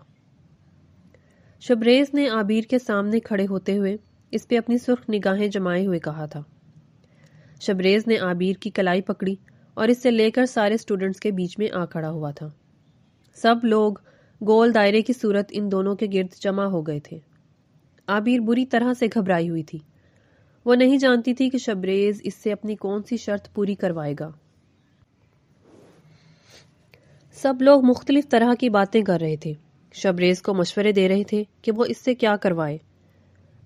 شبریز نے عابیر کے سامنے کھڑے ہوتے ہوئے اس پہ اپنی سرخ نگاہیں جمائے ہوئے کہا تھا۔ شبریز نے عابیر کی کلائی پکڑی اور اس سے لے کر سارے اسٹوڈنٹس کے بیچ میں آ کھڑا ہوا تھا۔ سب لوگ گول دائرے کی صورت ان دونوں کے گرد جمع ہو گئے تھے۔ عابیر بری طرح سے گھبرائی ہوئی تھی۔ وہ نہیں جانتی تھی کہ شبریز اس سے اپنی کون سی شرط پوری کروائے گا۔ سب لوگ مختلف طرح کی باتیں کر رہے تھے، شبریز کو مشورے دے رہے تھے کہ وہ اس سے کیا کروائے،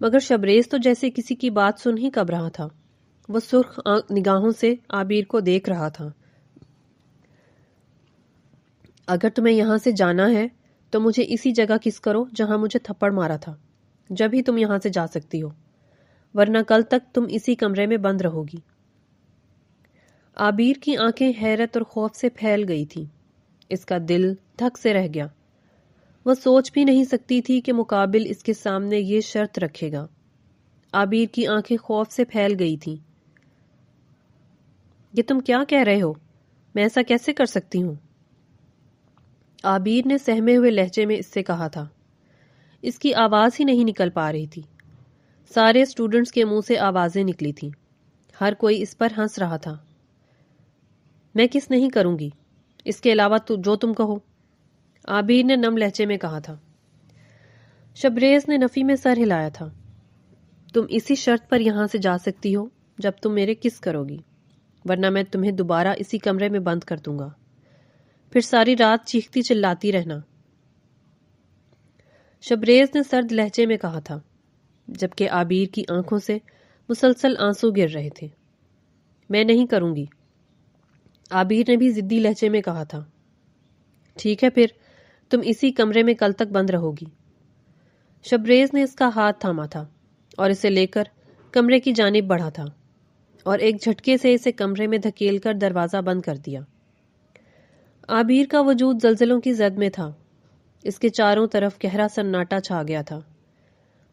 مگر شبریز تو جیسے کسی کی بات سن ہی کب رہا تھا۔ وہ سرخ نگاہوں سے عابیر کو دیکھ رہا تھا۔ اگر تمہیں یہاں سے جانا ہے تو مجھے اسی جگہ کس کرو جہاں مجھے تھپڑ مارا تھا، جب ہی تم یہاں سے جا سکتی ہو، ورنہ کل تک تم اسی کمرے میں بند رہو گی۔ عابیر کی آنکھیں حیرت اور خوف سے پھیل گئی تھیں۔ اس کا دل دھک سے رہ گیا۔ وہ سوچ بھی نہیں سکتی تھی کہ مقابل اس کے سامنے یہ شرط رکھے گا۔ عابیر کی آنکھیں خوف سے پھیل گئی تھیں۔ یہ تم کیا کہہ رہے ہو؟ میں ایسا کیسے کر سکتی ہوں؟ عابیر نے سہمے ہوئے لہجے میں اس سے کہا تھا۔ اس کی آواز ہی نہیں نکل پا رہی تھی۔ سارے اسٹوڈنٹس کے منہ سے آوازیں نکلی تھیں۔ ہر کوئی اس پر ہنس رہا تھا۔ میں کس نہیں کروں گی، اس کے علاوہ جو تم کہو، عابیر نے نم لہجے میں کہا تھا۔ شبریز نے نفی میں سر ہلایا تھا۔ تم اسی شرط پر یہاں سے جا سکتی ہو جب تم میرے کس کرو گی، ورنہ میں تمہیں دوبارہ اسی کمرے میں بند کر دوں گا، پھر ساری رات چیختی چلاتی رہنا، شبریز نے سرد لہجے میں کہا تھا، جبکہ عابیر کی آنکھوں سے مسلسل آنسو گر رہے تھے۔ میں نہیں کروں گی، عابیر نے بھی ضدی لہجے میں کہا تھا۔ ٹھیک ہے، پھر تم اسی کمرے میں کل تک بند رہو گی۔ شبریز نے اس کا ہاتھ تھاما تھا اور اسے لے کر کمرے کی جانب بڑھا تھا، اور ایک جھٹکے سے اسے کمرے میں دھکیل کر دروازہ بند کر دیا۔ عابیر کا وجود زلزلوں کی زد میں تھا۔ اس کے چاروں طرف گہرا سناٹا چھا گیا تھا۔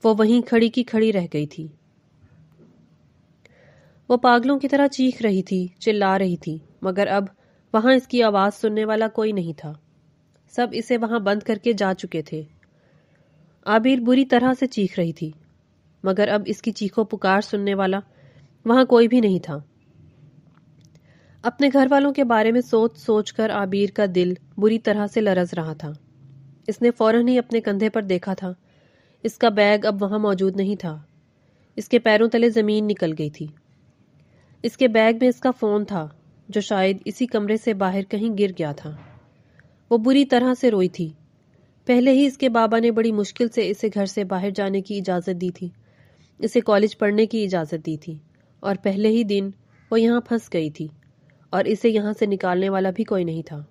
وہ وہیں کھڑی کی کھڑی رہ گئی تھی۔ وہ پاگلوں کی طرح چیخ رہی تھی، چلا رہی تھی، مگر اب وہاں اس کی آواز سننے والا کوئی نہیں تھا۔ سب اسے وہاں بند کر کے جا چکے تھے۔ عابیر بری طرح سے چیخ رہی تھی، مگر اب اس کی چیخوں پکار سننے والا وہاں کوئی بھی نہیں تھا۔ اپنے گھر والوں کے بارے میں سوچ سوچ کر عابیر کا دل بری طرح سے لرز رہا تھا۔ اس نے فوراً ہی اپنے کندھے پر دیکھا تھا۔ اس کا بیگ اب وہاں موجود نہیں تھا۔ اس کے پیروں تلے زمین نکل گئی تھی۔ اس کے بیگ میں اس کا فون تھا، جو شاید اسی کمرے سے باہر کہیں گر گیا تھا۔ وہ بری طرح سے روئی تھی۔ پہلے ہی اس کے بابا نے بڑی مشکل سے اسے گھر سے باہر جانے کی اجازت دی تھی، اسے کالج پڑھنے کی اجازت دی تھی، اور پہلے ہی دن وہ یہاں پھنس گئی تھی، اور اسے یہاں سے نکالنے والا بھی کوئی نہیں تھا۔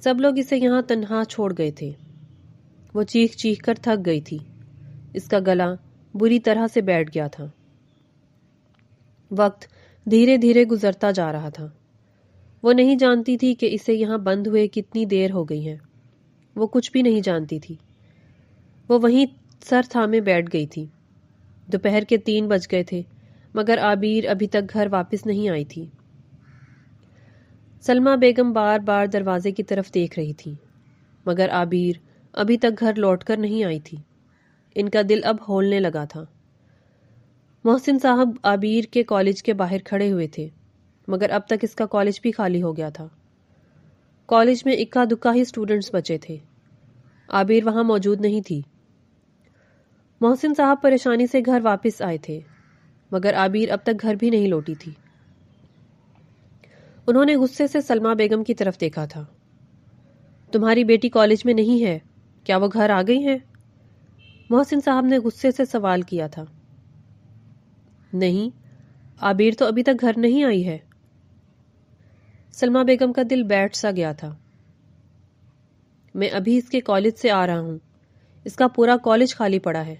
سب لوگ اسے یہاں تنہا چھوڑ گئے تھے۔ وہ چیخ چیخ کر تھک گئی تھی۔ اس کا گلا بری طرح سے بیٹھ گیا تھا۔ وقت دھیرے دھیرے گزرتا جا رہا تھا۔ وہ نہیں جانتی تھی کہ اسے یہاں بند ہوئے کتنی دیر ہو گئی ہے۔ وہ کچھ بھی نہیں جانتی تھی۔ وہ وہیں سر تھامے بیٹھ گئی تھی۔ دوپہر کے 3 بج گئے تھے مگر عابیر ابھی تک گھر واپس نہیں آئی تھی۔ سلمہ بیگم بار بار دروازے کی طرف دیکھ رہی تھی مگر عابیر ابھی تک گھر لوٹ کر نہیں آئی تھی۔ ان کا دل اب ہولنے لگا تھا۔ محسن صاحب عابیر کے کالج کے باہر کھڑے ہوئے تھے مگر اب تک اس کا کالج بھی خالی ہو گیا تھا۔ کالج میں اکا دکا ہی سٹوڈنٹس بچے تھے۔ عابیر وہاں موجود نہیں تھی۔ محسن صاحب پریشانی سے گھر واپس آئے تھے مگر عابیر اب تک گھر بھی نہیں لوٹی تھی۔ انہوں نے غصے سے سلمہ بیگم کی طرف دیکھا تھا۔ تمہاری بیٹی کالج میں نہیں ہے، کیا وہ گھر آ گئی ہیں؟ محسن صاحب نے غصے سے سوال کیا تھا۔ نہیں، عابیر تو ابھی تک گھر نہیں آئی ہے۔ سلمہ بیگم کا دل بیٹھ سا گیا تھا۔ میں ابھی اس کے کالج سے آ رہا ہوں۔ اس کا پورا کالج خالی پڑا ہے،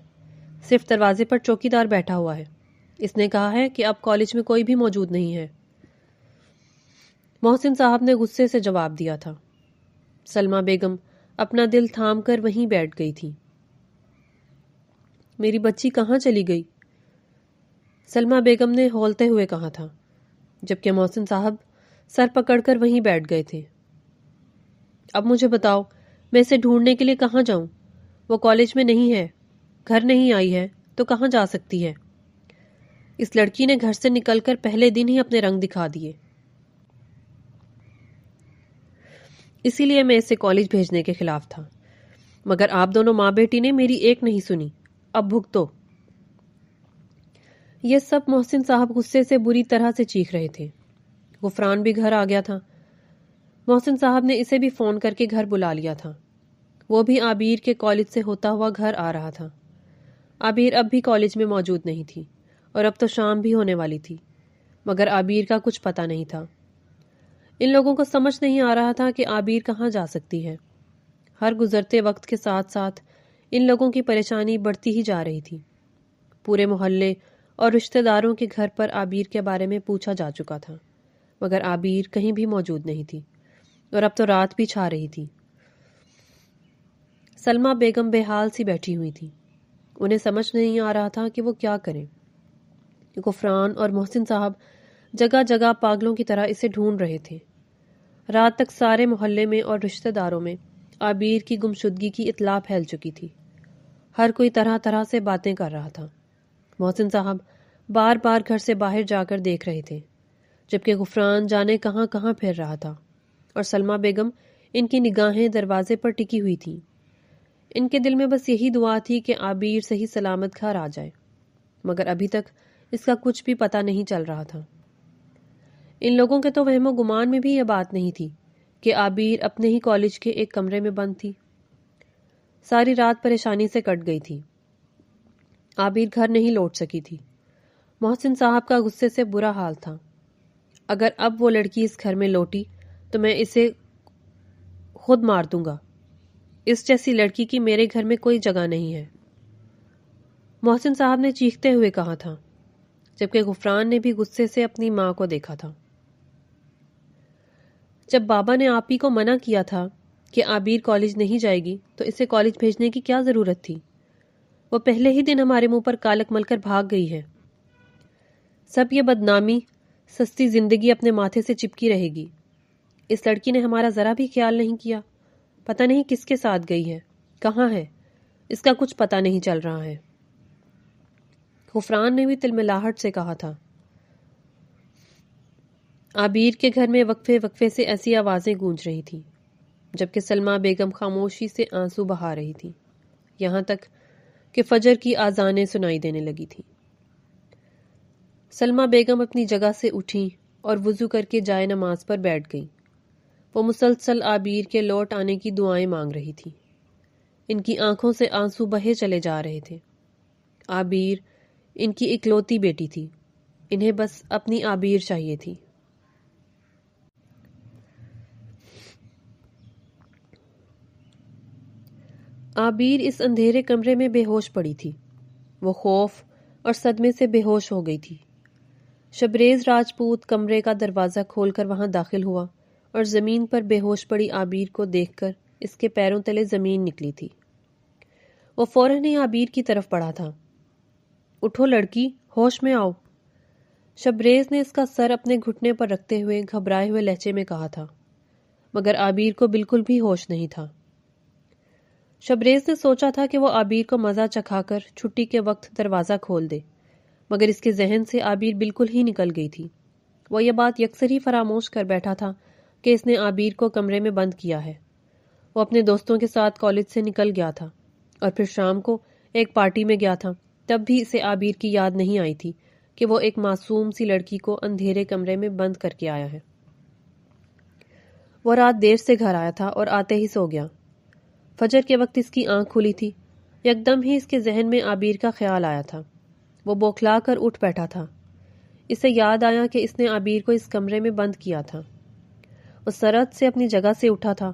صرف دروازے پر چوکیدار بیٹھا ہوا ہے۔ اس نے کہا ہے کہ اب کالج میں کوئی بھی موجود نہیں ہے۔ محسن صاحب نے غصے سے جواب دیا تھا۔ سلمہ بیگم اپنا دل تھام کر وہیں بیٹھ گئی تھی۔ میری بچی کہاں چلی گئی؟ سلمہ بیگم نے ہولتے ہوئے کہا تھا، جبکہ محسن صاحب سر پکڑ کر وہیں بیٹھ گئے تھے۔ اب مجھے بتاؤ، میں اسے ڈھونڈنے کے لیے کہاں جاؤں؟ وہ کالج میں نہیں ہے، گھر نہیں آئی ہے تو کہاں جا سکتی ہے؟ اس لڑکی نے گھر سے نکل کر پہلے دن ہی اپنے رنگ دکھا دیے۔ اسی لیے میں اسے کالج بھیجنے کے خلاف تھا مگر آپ دونوں ماں بیٹی نے میری ایک نہیں سنی۔ اب بھگتو۔ یہ سب محسن صاحب غصے سے بری طرح سے چیخ رہے تھے۔ غفران بھی گھر آ گیا تھا۔ محسن صاحب نے اسے بھی فون کر کے گھر بلا لیا تھا۔ وہ بھی عابیر کے کالج سے ہوتا ہوا گھر آ رہا تھا۔ عابیر اب بھی کالج میں موجود نہیں تھی اور اب تو شام بھی ہونے والی تھی مگر عابیر کا کچھ پتہ نہیں تھا۔ ان لوگوں کو سمجھ نہیں آ رہا تھا کہ عابیر کہاں جا سکتی ہے۔ ہر گزرتے وقت کے ساتھ ساتھ ان لوگوں کی پریشانی بڑھتی ہی جا رہی تھی۔ پورے محلے اور رشتہ داروں کے گھر پر عابیر کے بارے میں پوچھا جا چکا تھا مگر عابیر کہیں بھی موجود نہیں تھی اور اب تو رات بھی چھا رہی تھی۔ سلمہ بیگم بے حال سی بیٹھی ہوئی تھی۔ انہیں سمجھ نہیں آ رہا تھا کہ وہ کیا کریں۔ غفران اور محسن صاحب جگہ جگہ پاگلوں کی طرح اسے ڈھونڈ رہے تھے۔ رات تک سارے محلے میں اور رشتہ داروں میں عابیر کی گمشدگی کی اطلاع پھیل چکی تھی۔ ہر کوئی طرح طرح سے باتیں کر رہا تھا۔ محسن صاحب بار بار گھر سے باہر جا کر دیکھ رہے تھے جبکہ غفران جانے کہاں کہاں پھر رہا تھا اور سلمہ بیگم ان کی نگاہیں دروازے پر ٹکی ہوئی تھیں۔ ان کے دل میں بس یہی دعا تھی کہ عابیر صحیح سلامت گھر آ جائے مگر ابھی تک اس کا کچھ بھی پتہ نہیں چل رہا تھا۔ ان لوگوں کے تو وہم و گمان میں بھی یہ بات نہیں تھی کہ عابیر اپنے ہی کالج کے ایک کمرے میں بند تھی۔ ساری رات پریشانی سے کٹ گئی تھی۔ عابیر گھر نہیں لوٹ سکی تھی۔ محسن صاحب کا غصے سے برا حال تھا۔ اگر اب وہ لڑکی اس گھر میں لوٹی تو میں اسے خود مار دوں گا۔ اس جیسی لڑکی کی میرے گھر میں کوئی جگہ نہیں ہے، محسن صاحب نے چیختے ہوئے کہا تھا، جبکہ غفران نے بھی غصے سے اپنی ماں کو دیکھا تھا۔ جب بابا نے آپ ہی کو منع کیا تھا کہ عابیر کالج نہیں جائے گی تو اسے کالج بھیجنے کی کیا ضرورت تھی؟ وہ پہلے ہی دن ہمارے منہ پر کالک مل کر بھاگ گئی ہے۔ سب یہ بدنامی، سستی زندگی اپنے ماتھے سے چپکی رہے گی۔ اس لڑکی نے ہمارا ذرا بھی خیال نہیں کیا۔ پتہ نہیں کس کے ساتھ گئی ہے، کہاں ہے، اس کا کچھ پتہ نہیں چل رہا ہے۔ غفران نے بھی تلملاہٹ سے کہا تھا۔ عابیر کے گھر میں وقفے وقفے سے ایسی آوازیں گونج رہی تھیں جبکہ سلمہ بیگم خاموشی سے آنسو بہا رہی تھی، یہاں تک کہ فجر کی آذانیں سنائی دینے لگی تھیں۔ سلمہ بیگم اپنی جگہ سے اٹھیں اور وضو کر کے جائے نماز پر بیٹھ گئیں۔ وہ مسلسل عابیر کے لوٹ آنے کی دعائیں مانگ رہی تھی۔ ان کی آنکھوں سے آنسو بہے چلے جا رہے تھے۔ عابیر ان کی اکلوتی بیٹی تھی، انہیں بس اپنی عابیر چاہیے تھی۔ عابیر اس اندھیرے کمرے میں بے ہوش پڑی تھی۔ وہ خوف اور صدمے سے بے ہوش ہو گئی تھی۔ شبریز راجپوت کمرے کا دروازہ کھول کر وہاں داخل ہوا اور زمین پر بے ہوش پڑی عابیر کو دیکھ کر اس کے پیروں تلے زمین نکلی تھی۔ وہ فوراً ہی عابیر کی طرف بڑھا تھا۔ اٹھو لڑکی، ہوش میں آؤ، شبریز نے اس کا سر اپنے گھٹنے پر رکھتے ہوئے گھبرائے ہوئے لہجے میں کہا تھا، مگر عابیر کو بالکل بھی ہوش نہیں تھا۔ شبریز نے سوچا تھا کہ وہ عابیر کو مزہ چکھا کر چھٹی کے وقت دروازہ کھول دے، مگر اس کے ذہن سے عابیر بالکل ہی نکل گئی تھی۔ وہ یہ بات یکسر ہی فراموش کر بیٹھا تھا کہ اس نے عابیر کو کمرے میں بند کیا ہے۔ وہ اپنے دوستوں کے ساتھ کالج سے نکل گیا تھا اور پھر شام کو ایک پارٹی میں گیا تھا۔ تب بھی اسے عابیر کی یاد نہیں آئی تھی کہ وہ ایک معصوم سی لڑکی کو اندھیرے کمرے میں بند کر کے آیا ہے۔ وہ رات دیر سے گھر آیا تھا اور آتے ہی سو گیا۔ فجر کے وقت اس کی آنکھ کھلی تھی۔ یکدم ہی اس کے ذہن میں عابیر کا خیال آیا تھا۔ وہ بوکھلا کر اٹھ بیٹھا تھا۔ اسے یاد آیا کہ اس نے عابیر کو اس کمرے میں بند کیا تھا۔ وہ سرعت سے اپنی جگہ سے اٹھا تھا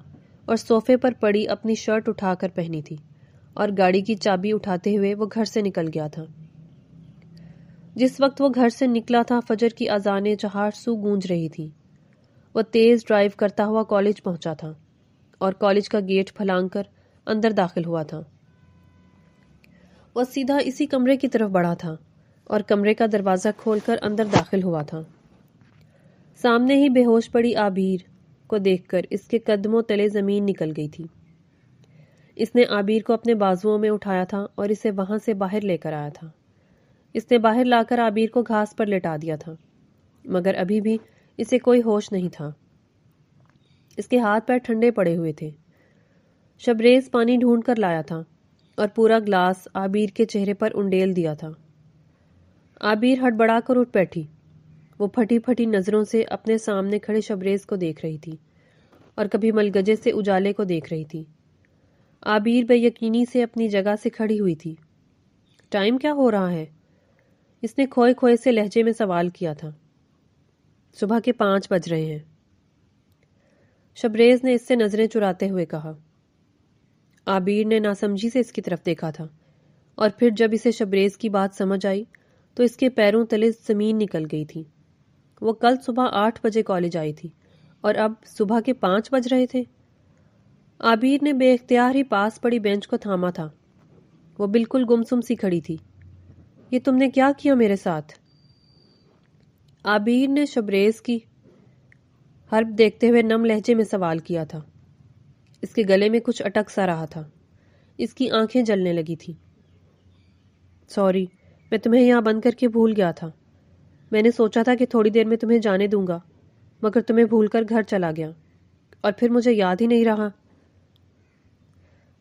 اور صوفے پر پڑی اپنی شرٹ اٹھا کر پہنی تھی اور گاڑی کی چابی اٹھاتے ہوئے وہ گھر سے نکل گیا تھا۔ جس وقت وہ گھر سے نکلا تھا فجر کی اذانیں چہار سو گونج رہی تھی۔ وہ تیز ڈرائیو کرتا ہوا کالج پہنچا تھا اور کالج کا گیٹ پھلانگ کر اندر داخل ہوا تھا۔ وہ سیدھا اسی کمرے کی طرف بڑھا تھا اور کمرے کا دروازہ کھول کر اندر داخل ہوا تھا۔ سامنے ہی بے ہوش پڑی عابیر کو دیکھ کر اس کے قدموں تلے زمین نکل گئی تھی۔ اس نے عابیر کو اپنے بازوؤں میں اٹھایا تھا اور اسے وہاں سے باہر لے کر آیا تھا۔ اس نے باہر لا کر عابیر کو گھاس پر لٹا دیا تھا، مگر ابھی بھی اسے کوئی ہوش نہیں تھا۔ اس کے ہاتھ پیر ٹھنڈے پڑے ہوئے تھے۔ شبریز پانی ڈھونڈ کر لایا تھا اور پورا گلاس عابیر کے چہرے پر انڈیل دیا تھا۔ عابیر ہڑبڑا کر اٹھ بیٹھی۔ وہ پھٹی پھٹی نظروں سے اپنے سامنے کھڑے شبریز کو دیکھ رہی تھی اور کبھی ملگجے سے اجالے کو دیکھ رہی تھی۔ عابیر بے یقینی سے اپنی جگہ سے کھڑی ہوئی تھی۔ ٹائم کیا ہو رہا ہے؟ اس نے کھوئے کھوئے سے لہجے میں سوال کیا تھا۔ صبح کے 5 بج رہے ہیں، شبریز نے اس سے نظریں چراتے ہوئے کہا۔ عابیر نے ناسمجھی سے اس کی طرف دیکھا تھا اور پھر جب اسے شبریز کی بات سمجھ آئی تو اس کے پیروں تلے زمین نکل گئی تھی۔ وہ کل صبح 8 بجے کالج آئی تھی اور اب صبح کے 5 بج رہے تھے۔ عابیر نے بے اختیار ہی پاس پڑی بینچ کو تھاما تھا۔ وہ بالکل گمسم سی کھڑی تھی۔ یہ تم نے کیا کیا میرے ساتھ؟ عابیر نے شبریز کی حرف دیکھتے ہوئے نم لہجے میں سوال کیا تھا۔ اس کے گلے میں کچھ اٹک سا رہا تھا۔ اس کی آنکھیں جلنے لگی تھی۔ سوری، میں تمہیں یہاں بند کر کے بھول گیا تھا۔ میں نے سوچا تھا کہ تھوڑی دیر میں تمہیں جانے دوں گا، مگر تمہیں بھول کر گھر چلا گیا اور پھر مجھے یاد ہی نہیں رہا،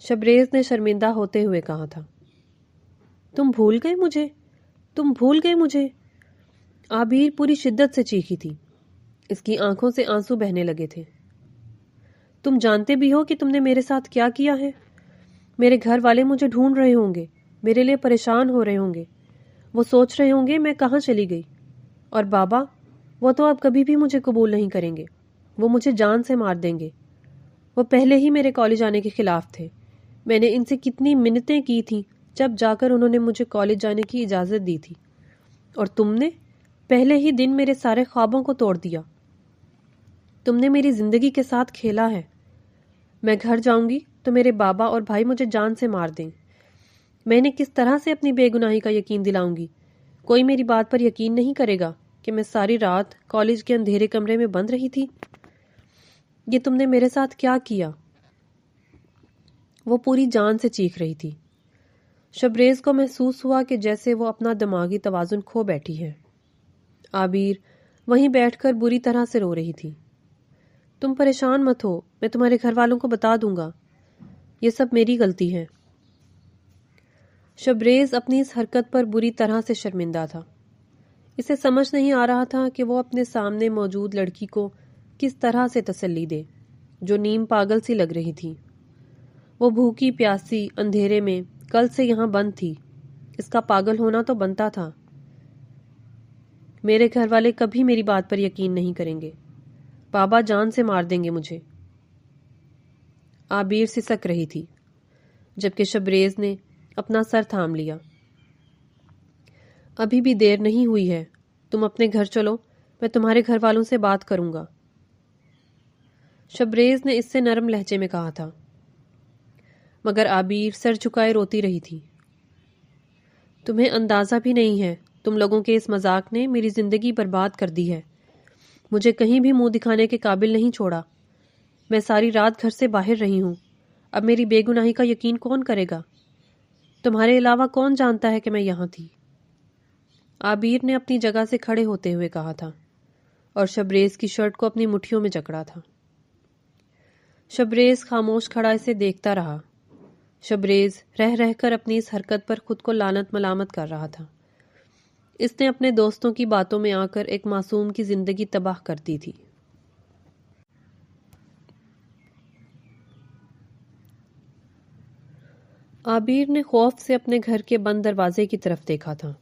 شبریز نے شرمندہ ہوتے ہوئے کہا تھا۔ تم بھول گئے مجھے؟ تم بھول گئے مجھے؟ عابیر پوری شدت سے چیخی تھی۔ اس کی آنکھوں سے آنسو بہنے لگے تھے۔ تم جانتے بھی ہو کہ تم نے میرے ساتھ کیا کیا ہے؟ میرے گھر والے مجھے ڈھونڈ رہے ہوں گے، میرے لیے پریشان ہو رہے ہوں گے، وہ سوچ رہے ہوں گے میں کہاں چلی گئی۔ اور بابا، وہ تو اب کبھی بھی مجھے قبول نہیں کریں گے، وہ مجھے جان سے مار دیں گے۔ وہ پہلے ہی میرے کالج آنے کے خلاف تھے۔ میں نے ان سے کتنی منتیں کی تھیں جب جا کر انہوں نے مجھے کالج جانے کی اجازت دی تھی، اور تم نے پہلے ہی دن میرے سارے خوابوں کو توڑ دیا۔ تم نے میری زندگی کے ساتھ کھیلا ہے۔ میں گھر جاؤں گی تو میرے بابا اور بھائی مجھے جان سے مار دیں۔ میں نے کس طرح سے اپنی بے گناہی کا یقین دلاؤں گی؟ کوئی میری بات پر یقین نہیں کرے گا کہ میں ساری رات کالج کے اندھیرے کمرے میں بند رہی تھی۔ یہ تم نے میرے ساتھ کیا کیا؟ وہ پوری جان سے چیخ رہی تھی۔ شبریز کو محسوس ہوا کہ جیسے وہ اپنا دماغی توازن کھو بیٹھی ہے۔ عابیر وہیں بیٹھ کر بری طرح سے رو رہی تھی۔ تم پریشان مت ہو، میں تمہارے گھر والوں کو بتا دوں گا، یہ سب میری غلطی ہے۔ شبریز اپنی اس حرکت پر بری طرح سے شرمندہ تھا۔ اسے سمجھ نہیں آ رہا تھا کہ وہ اپنے سامنے موجود لڑکی کو کس طرح سے تسلی دے، جو نیم پاگل سی لگ رہی تھی۔ وہ بھوکی پیاسی اندھیرے میں کل سے یہاں بند تھی۔ اس کا پاگل ہونا تو بنتا تھا۔ میرے گھر والے کبھی میری بات پر یقین نہیں کریں گے۔ بابا جان سے مار دیں گے مجھے۔ عابیر سسک رہی تھی، جبکہ شبریز نے اپنا سر تھام لیا۔ ابھی بھی دیر نہیں ہوئی ہے، تم اپنے گھر چلو، میں تمہارے گھر والوں سے بات کروں گا، شبریز نے اس سے نرم لہجے میں کہا تھا۔ مگر عابیر سر جھکائے روتی رہی تھی۔ تمہیں اندازہ بھی نہیں ہے، تم لوگوں کے اس مذاق نے میری زندگی برباد کر دی ہے، مجھے کہیں بھی منہ دکھانے کے قابل نہیں چھوڑا۔ میں ساری رات گھر سے باہر رہی ہوں، اب میری بے گناہی کا یقین کون کرے گا؟ تمہارے علاوہ کون جانتا ہے کہ میں یہاں تھی؟ عابیر نے اپنی جگہ سے کھڑے ہوتے ہوئے کہا تھا اور شبریز کی شرٹ کو اپنی مٹھیوں میں جکڑا تھا۔ شبریز خاموش کھڑا اسے دیکھتا رہا۔ شبریز رہ رہ کر اپنی اس حرکت پر خود کو لعنت ملامت کر رہا تھا۔ اس نے اپنے دوستوں کی باتوں میں آ کر ایک معصوم کی زندگی تباہ کر دی تھی۔ عابیر نے خوف سے اپنے گھر کے بند دروازے کی طرف دیکھا تھا۔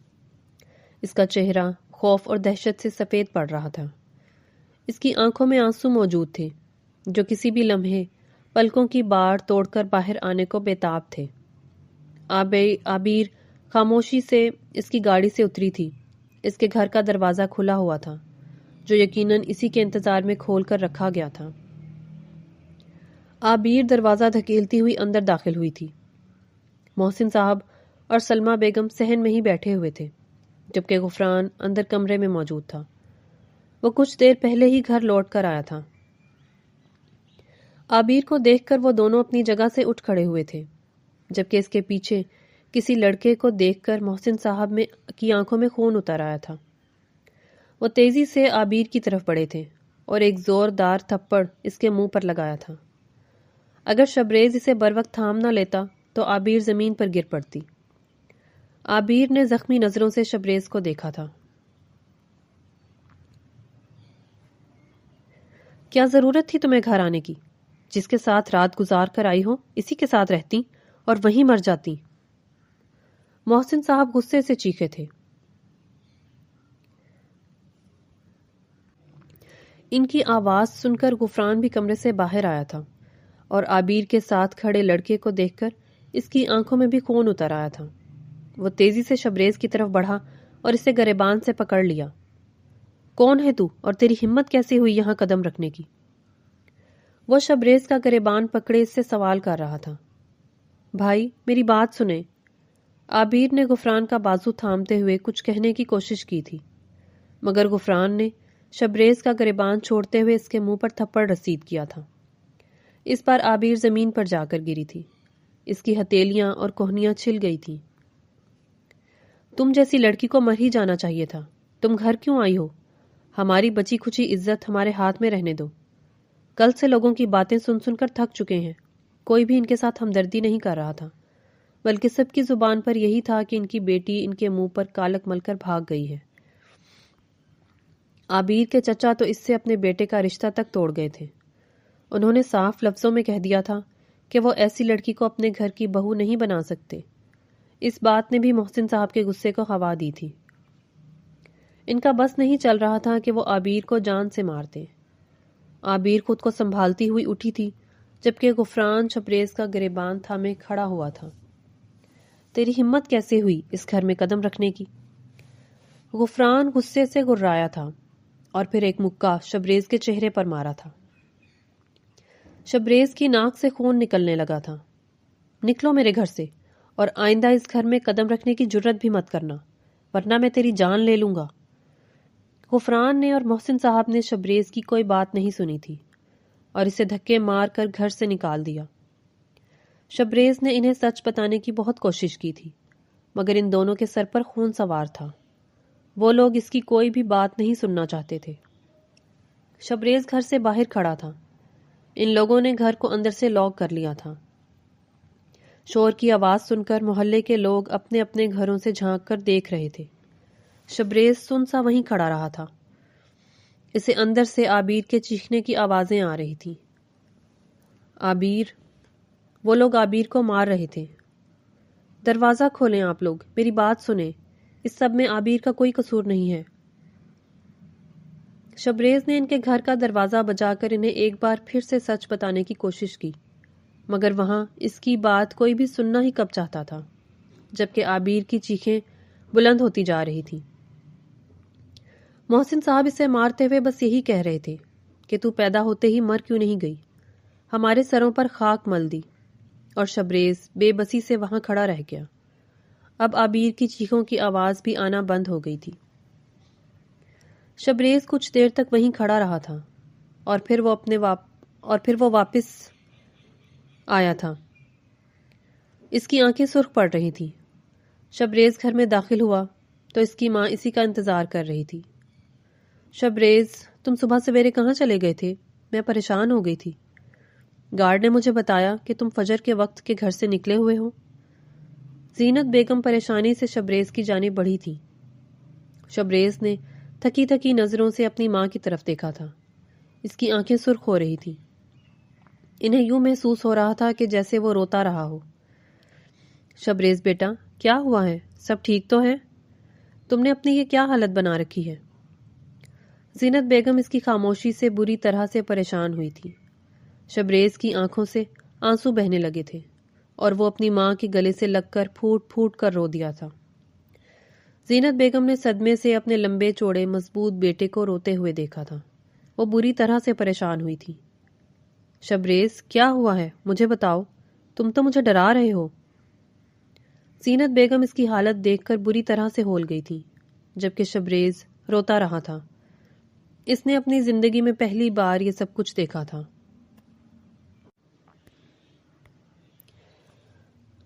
اس کا چہرہ خوف اور دہشت سے سفید پڑ رہا تھا۔ اس کی آنکھوں میں آنسو موجود تھے جو کسی بھی لمحے پلکوں کی باڑ توڑ کر باہر آنے کو بےتاب تھے۔ عابیر خاموشی سے اس کی گاڑی سے اتری تھی۔ اس کے گھر کا دروازہ کھلا ہوا تھا جو یقیناً اسی کے انتظار میں کھول کر رکھا گیا تھا۔ عابیر دروازہ دھکیلتی ہوئی اندر داخل ہوئی تھی۔ محسن صاحب اور سلمہ بیگم صحن میں ہی بیٹھے ہوئے تھے جبکہ غفران اندر کمرے میں موجود تھا۔ وہ کچھ دیر پہلے ہی گھر لوٹ کر آیا تھا۔ عابیر کو دیکھ کر وہ دونوں اپنی جگہ سے اٹھ کھڑے ہوئے تھے جبکہ اس کے پیچھے کسی لڑکے کو دیکھ کر محسن صاحب کی آنکھوں میں خون اتر آیا تھا۔ وہ تیزی سے عابیر کی طرف بڑھے تھے اور ایک زوردار تھپڑ اس کے منہ پر لگایا تھا۔ اگر شبریز اسے بروقت تھام نہ لیتا تو عابیر زمین پر گر پڑتی۔ عابیر نے زخمی نظروں سے شبریز کو دیکھا تھا۔ کیا ضرورت تھی تمہیں گھر آنے کی؟ جس کے ساتھ رات گزار کر آئی ہو اسی کے ساتھ رہتی اور وہیں مر جاتی۔ محسن صاحب غصے سے چیخے تھے۔ ان کی آواز سن کر غفران بھی کمرے سے باہر آیا تھا اور عابیر کے ساتھ کھڑے لڑکے کو دیکھ کر اس کی آنکھوں میں بھی خون اتر آیا تھا۔ وہ تیزی سے شبریز کی طرف بڑھا اور اسے گریبان سے پکڑ لیا۔ کون ہے تو اور تیری ہمت کیسے ہوئی یہاں قدم رکھنے کی؟ وہ شبریز کا گریبان پکڑے اس سے سوال کر رہا تھا۔ بھائی میری بات سنیں۔ عابیر نے غفران کا بازو تھامتے ہوئے کچھ کہنے کی کوشش کی تھی مگر غفران نے شبریز کا گریبان چھوڑتے ہوئے اس کے منہ پر تھپڑ رسید کیا تھا۔ اس پر عابیر زمین پر جا کر گری تھی۔ اس کی ہتھیلیاں اور کوہنیاں چھل گئی تھیں۔ تم جیسی لڑکی کو مر ہی جانا چاہیے تھا۔ تم گھر کیوں آئی ہو؟ ہماری بچی کھچی عزت ہمارے ہاتھ میں رہنے دو۔ کل سے لوگوں کی باتیں سن سن کر تھک چکے ہیں، کوئی بھی ان کے ساتھ ہمدردی نہیں کر رہا تھا، بلکہ سب کی زبان پر یہی تھا کہ ان کی بیٹی ان کے منہ پر کالک مل کر بھاگ گئی ہے۔ عابیر کے چچا تو اس سے اپنے بیٹے کا رشتہ تک توڑ گئے تھے۔ انہوں نے صاف لفظوں میں کہہ دیا تھا کہ وہ ایسی لڑکی کو اپنے گھر کی بہو نہیں بنا سکتے۔ اس بات نے بھی محسن صاحب کے غصے کو ہوا دی تھی۔ ان کا بس نہیں چل رہا تھا کہ وہ عابیر کو جان سے مار دیں۔ عابیر خود کو سنبھالتی ہوئی اٹھی تھی جبکہ غفران شبریز کا گریبان تھامے کھڑا ہوا تھا۔ تیری ہمت کیسے ہوئی اس گھر میں قدم رکھنے کی؟ غفران غصے سے گھرایا تھا اور پھر ایک مکہ شبریز کے چہرے پر مارا تھا۔ شبریز کی ناک سے خون نکلنے لگا تھا۔ نکلو میرے گھر سے اور آئندہ اس گھر میں قدم رکھنے کی جرت بھی مت کرنا ورنہ میں تیری جان لے لوں گا۔ غفران نے اور محسن صاحب نے شبریز کی کوئی بات نہیں سنی تھی اور اسے دھکے مار کر گھر سے نکال دیا۔ شبریز نے انہیں سچ بتانے کی بہت کوشش کی تھی مگر ان دونوں کے سر پر خون سوار تھا۔ وہ لوگ اس کی کوئی بھی بات نہیں سننا چاہتے تھے۔ شبریز گھر سے باہر کھڑا تھا۔ ان لوگوں نے گھر کو اندر سے لاک کر لیا تھا۔ شور کی آواز سن کر محلے کے لوگ اپنے اپنے گھروں سے جھانک کر دیکھ رہے تھے۔ شبریز سن سا وہیں کھڑا رہا تھا۔ اسے اندر سے عابیر کے چیخنے کی آوازیں آ رہی تھی۔ عابیر! وہ لوگ عابیر کو مار رہے تھے۔ دروازہ کھولیں آپ لوگ، میری بات سنیں، اس سب میں عابیر کا کوئی قصور نہیں ہے۔ شبریز نے ان کے گھر کا دروازہ بجا کر انہیں ایک بار پھر سے سچ بتانے کی کوشش کی مگر وہاں اس کی بات کوئی بھی سننا ہی کب چاہتا تھا جبکہ عابیر کی چیخیں بلند ہوتی جا رہی تھی۔ محسن صاحب اسے مارتے ہوئے بس یہی کہہ رہے تھے کہ تو پیدا ہوتے ہی مر کیوں نہیں گئی، ہمارے سروں پر خاک مل دی۔ اور شبریز بے بسی سے وہاں کھڑا رہ گیا۔ اب عابیر کی چیخوں کی آواز بھی آنا بند ہو گئی تھی۔ شبریز کچھ دیر تک وہیں کھڑا رہا تھا اور پھر وہ واپس آیا تھا۔ اس کی آنکھیں سرخ پڑ رہی تھیں۔ شبریز گھر میں داخل ہوا تو اس کی ماں اسی کا انتظار کر رہی تھی۔ شبریز، تم صبح سویرے کہاں چلے گئے تھے؟ میں پریشان ہو گئی تھی۔ گارڈ نے مجھے بتایا کہ تم فجر کے وقت کے گھر سے نکلے ہوئے ہو۔ زینت بیگم پریشانی سے شبریز کی جانب بڑھی تھی۔ شبریز نے تھکی تھکی نظروں سے اپنی ماں کی طرف دیکھا تھا۔ اس کی آنکھیں سرخ ہو رہی تھیں۔ انہیں یوں محسوس ہو رہا تھا کہ جیسے وہ روتا رہا ہو۔ شبریز بیٹا، کیا ہوا ہے؟ سب ٹھیک تو ہے؟ تم نے اپنی یہ کیا حالت بنا رکھی ہے؟ زینت بیگم اس کی خاموشی سے بری طرح سے پریشان ہوئی تھی۔ شبریز کی آنکھوں سے آنسو بہنے لگے تھے اور وہ اپنی ماں کے گلے سے لگ کر پھوٹ پھوٹ کر رو دیا تھا۔ زینت بیگم نے صدمے سے اپنے لمبے چوڑے مضبوط بیٹے کو روتے ہوئے دیکھا تھا۔ وہ بری طرح سے پریشان ہوئی تھی۔ شبریز، کیا ہوا ہے؟ مجھے بتاؤ، تم تو مجھے ڈرا رہے ہو۔ زینت بیگم اس کی حالت دیکھ کر بری طرح سے ہول گئی تھی، جبکہ شبریز روتا رہا تھا۔ اس نے اپنی زندگی میں پہلی بار یہ سب کچھ دیکھا تھا۔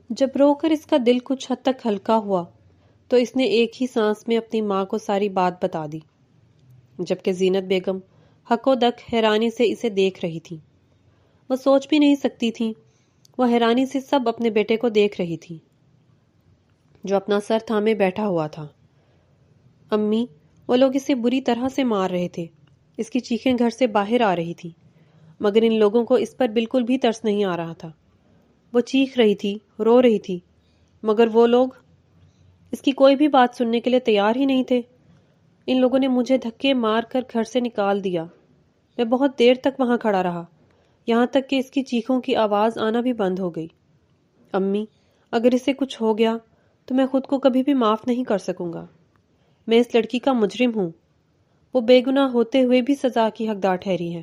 جب رو کر اس کا دل کچھ حد تک ہلکا ہوا تو اس نے ایک ہی سانس میں اپنی ماں کو ساری بات بتا دی، جبکہ زینت بیگم حق و دک حیرانی سے اسے دیکھ رہی تھی۔ وہ سوچ بھی نہیں سکتی تھی۔ وہ حیرانی سے سب اپنے بیٹے کو دیکھ رہی تھی جو اپنا سر تھامے بیٹھا ہوا تھا۔ امی، وہ لوگ اسے بری طرح سے مار رہے تھے۔ اس کی چیخیں گھر سے باہر آ رہی تھی، مگر ان لوگوں کو اس پر بالکل بھی ترس نہیں آ رہا تھا۔ وہ چیخ رہی تھی، رو رہی تھی، مگر وہ لوگ اس کی کوئی بھی بات سننے کے لیے تیار ہی نہیں تھے۔ ان لوگوں نے مجھے دھکے مار کر گھر سے نکال دیا۔ میں بہت دیر تک وہاں کھڑا رہا، یہاں تک کہ اس کی چیخوں کی آواز آنا بھی بند ہو گئی۔ امی، اگر اسے کچھ ہو گیا تو میں خود کو کبھی بھی معاف نہیں کر سکوں گا۔ میں اس لڑکی کا مجرم ہوں۔ وہ بے گناہ ہوتے ہوئے بھی سزا کی حقدار ٹھہری ہے۔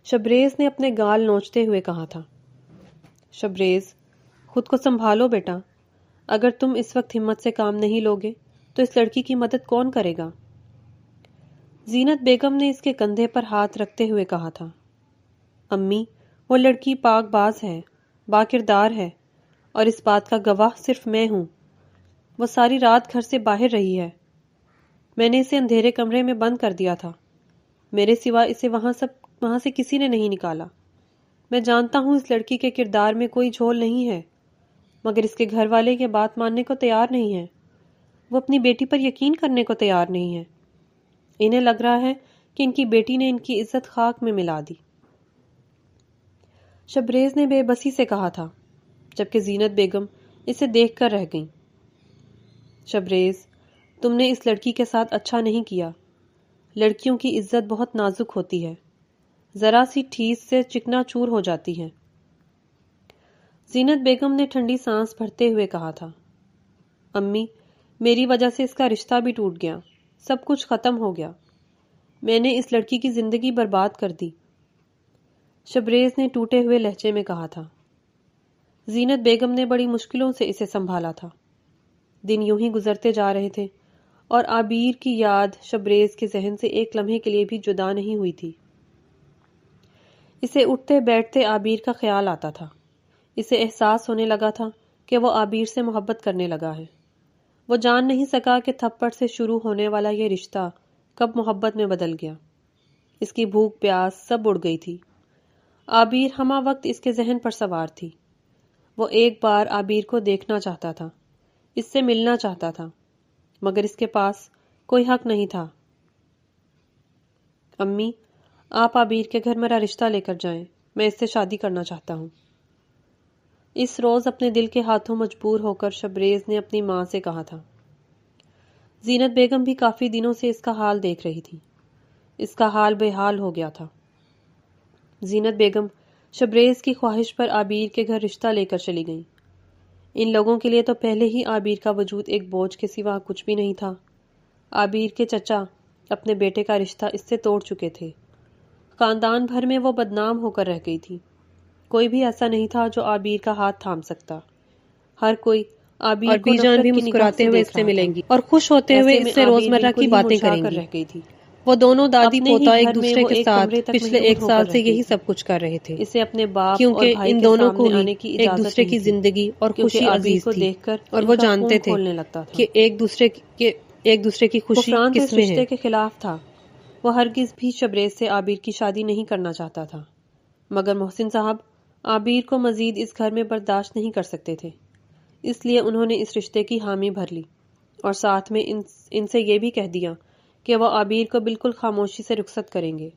شبریز نے اپنے گال نوچتے ہوئے کہا تھا۔ شبریز، خود کو سنبھالو بیٹا۔ اگر تم اس وقت ہمت سے کام نہیں لوگے تو اس لڑکی کی مدد کون کرے گا؟ زینت بیگم نے اس کے کندھے پر ہاتھ رکھتے ہوئے کہا تھا۔ امی، وہ لڑکی پاک باز ہے، با کردار ہے، اور اس بات کا گواہ صرف میں ہوں۔ وہ ساری رات گھر سے باہر رہی ہے۔ میں نے اسے اندھیرے کمرے میں بند کر دیا تھا۔ میرے سوا اسے وہاں سے کسی نے نہیں نکالا۔ میں جانتا ہوں اس لڑکی کے کردار میں کوئی جھول نہیں ہے، مگر اس کے گھر والے یہ بات ماننے کو تیار نہیں ہیں۔ وہ اپنی بیٹی پر یقین کرنے کو تیار نہیں ہے۔ انہیں لگ رہا ہے کہ ان کی بیٹی نے ان کی عزت خاک میں ملا دی۔ شبریز نے بے بسی سے کہا تھا، جبکہ زینت بیگم اسے دیکھ کر رہ گئیں۔ شبریز، تم نے اس لڑکی کے ساتھ اچھا نہیں کیا۔ لڑکیوں کی عزت بہت نازک ہوتی ہے، ذرا سی ٹھیس سے چکنا چور ہو جاتی ہے۔ زینت بیگم نے ٹھنڈی سانس بھرتے ہوئے کہا تھا۔ امی، میری وجہ سے اس کا رشتہ بھی ٹوٹ گیا، سب کچھ ختم ہو گیا۔ میں نے اس لڑکی کی زندگی برباد کر دی، شبریز نے ٹوٹے ہوئے لہجے میں کہا تھا۔ زینت بیگم نے بڑی مشکلوں سے اسے سنبھالا تھا۔ دن یوں ہی گزرتے جا رہے تھے اور عابیر کی یاد شبریز کے ذہن سے ایک لمحے کے لیے بھی جدا نہیں ہوئی تھی۔ اسے اٹھتے بیٹھتے عابیر کا خیال آتا تھا۔ اسے احساس ہونے لگا تھا کہ وہ عابیر سے محبت کرنے لگا ہے۔ وہ جان نہیں سکا کہ تھپڑ سے شروع ہونے والا یہ رشتہ کب محبت میں بدل گیا۔ اس کی بھوک پیاس سب اڑ گئی تھی۔ عابیر ہمہ وقت اس کے ذہن پر سوار تھی۔ وہ ایک بار عابیر کو دیکھنا چاہتا تھا، اس سے ملنا چاہتا تھا، مگر اس کے پاس کوئی حق نہیں تھا۔ امی، آپ عابیر کے گھر میرا رشتہ لے کر جائیں، میں اس سے شادی کرنا چاہتا ہوں۔ اس روز اپنے دل کے ہاتھوں مجبور ہو کر شبریز نے اپنی ماں سے کہا تھا۔ زینت بیگم بھی کافی دنوں سے اس کا حال دیکھ رہی تھی۔ اس کا حال بے حال ہو گیا تھا۔ زینت بیگم شبریز کی خواہش پر عابیر کے گھر رشتہ لے کر چلی گئیں۔ ان لوگوں کے لیے تو پہلے ہی عابیر کا وجود ایک بوجھ کے سوا کچھ بھی نہیں تھا۔ عابیر کے چچا اپنے بیٹے کا رشتہ اس سے توڑ چکے تھے۔ خاندان بھر میں وہ بدنام ہو کر رہ گئی تھی۔ کوئی بھی ایسا نہیں تھا جو عابیر کا ہاتھ تھام سکتا۔ ہر کوئی عابیر اور کو بی جان نفرت بھی کی نگاہ مسکراتے سے ہوئے دیکھ اس سے رہا ملیں تھا۔ گی اور خوش ہوتے ہوئے ایسے اس میں سے عابیر روزمرہ بالکل کی ہی باتیں مرجھا کریں کر گی۔ رہ گئی تھی۔ وہ دونوں دادی اپنے ہی پوتا ایک گھر میں دوسرے وہ کے ایک ساتھ کمرے تک پچھلے محدود 1 ہو سال کر سے رہ گئی یہی تھی۔ سب کچھ کر رہے تھے، اسے اپنے باپ اور کیونکہ بھائی ان کے دونوں کو سامنے ہی آنے کی ایک اجازت دوسرے نہیں کی تھی، زندگی اور کیونکہ خوشی عابیر عزیز کو تھی، دیکھ کر اور ان وہ کا جانتے خون تھے کھولنے لگتا تھا۔ کہ ایک دوسرے کی وہ خوشی فرانس کس اس میں ہے۔ رشتے کے خلاف تھا۔ وہ ہرگز بھی شبریز سے عابیر کی شادی نہیں کرنا چاہتا تھا، مگر محسن صاحب عابیر کو مزید اس گھر میں برداشت نہیں کر سکتے تھے، اس لیے انہوں نے اس رشتے کی حامی بھر لی اور ساتھ میں ان سے یہ بھی کہہ دیا کہ وہ عابیر کو بالکل خاموشی سے رخصت کریں گے۔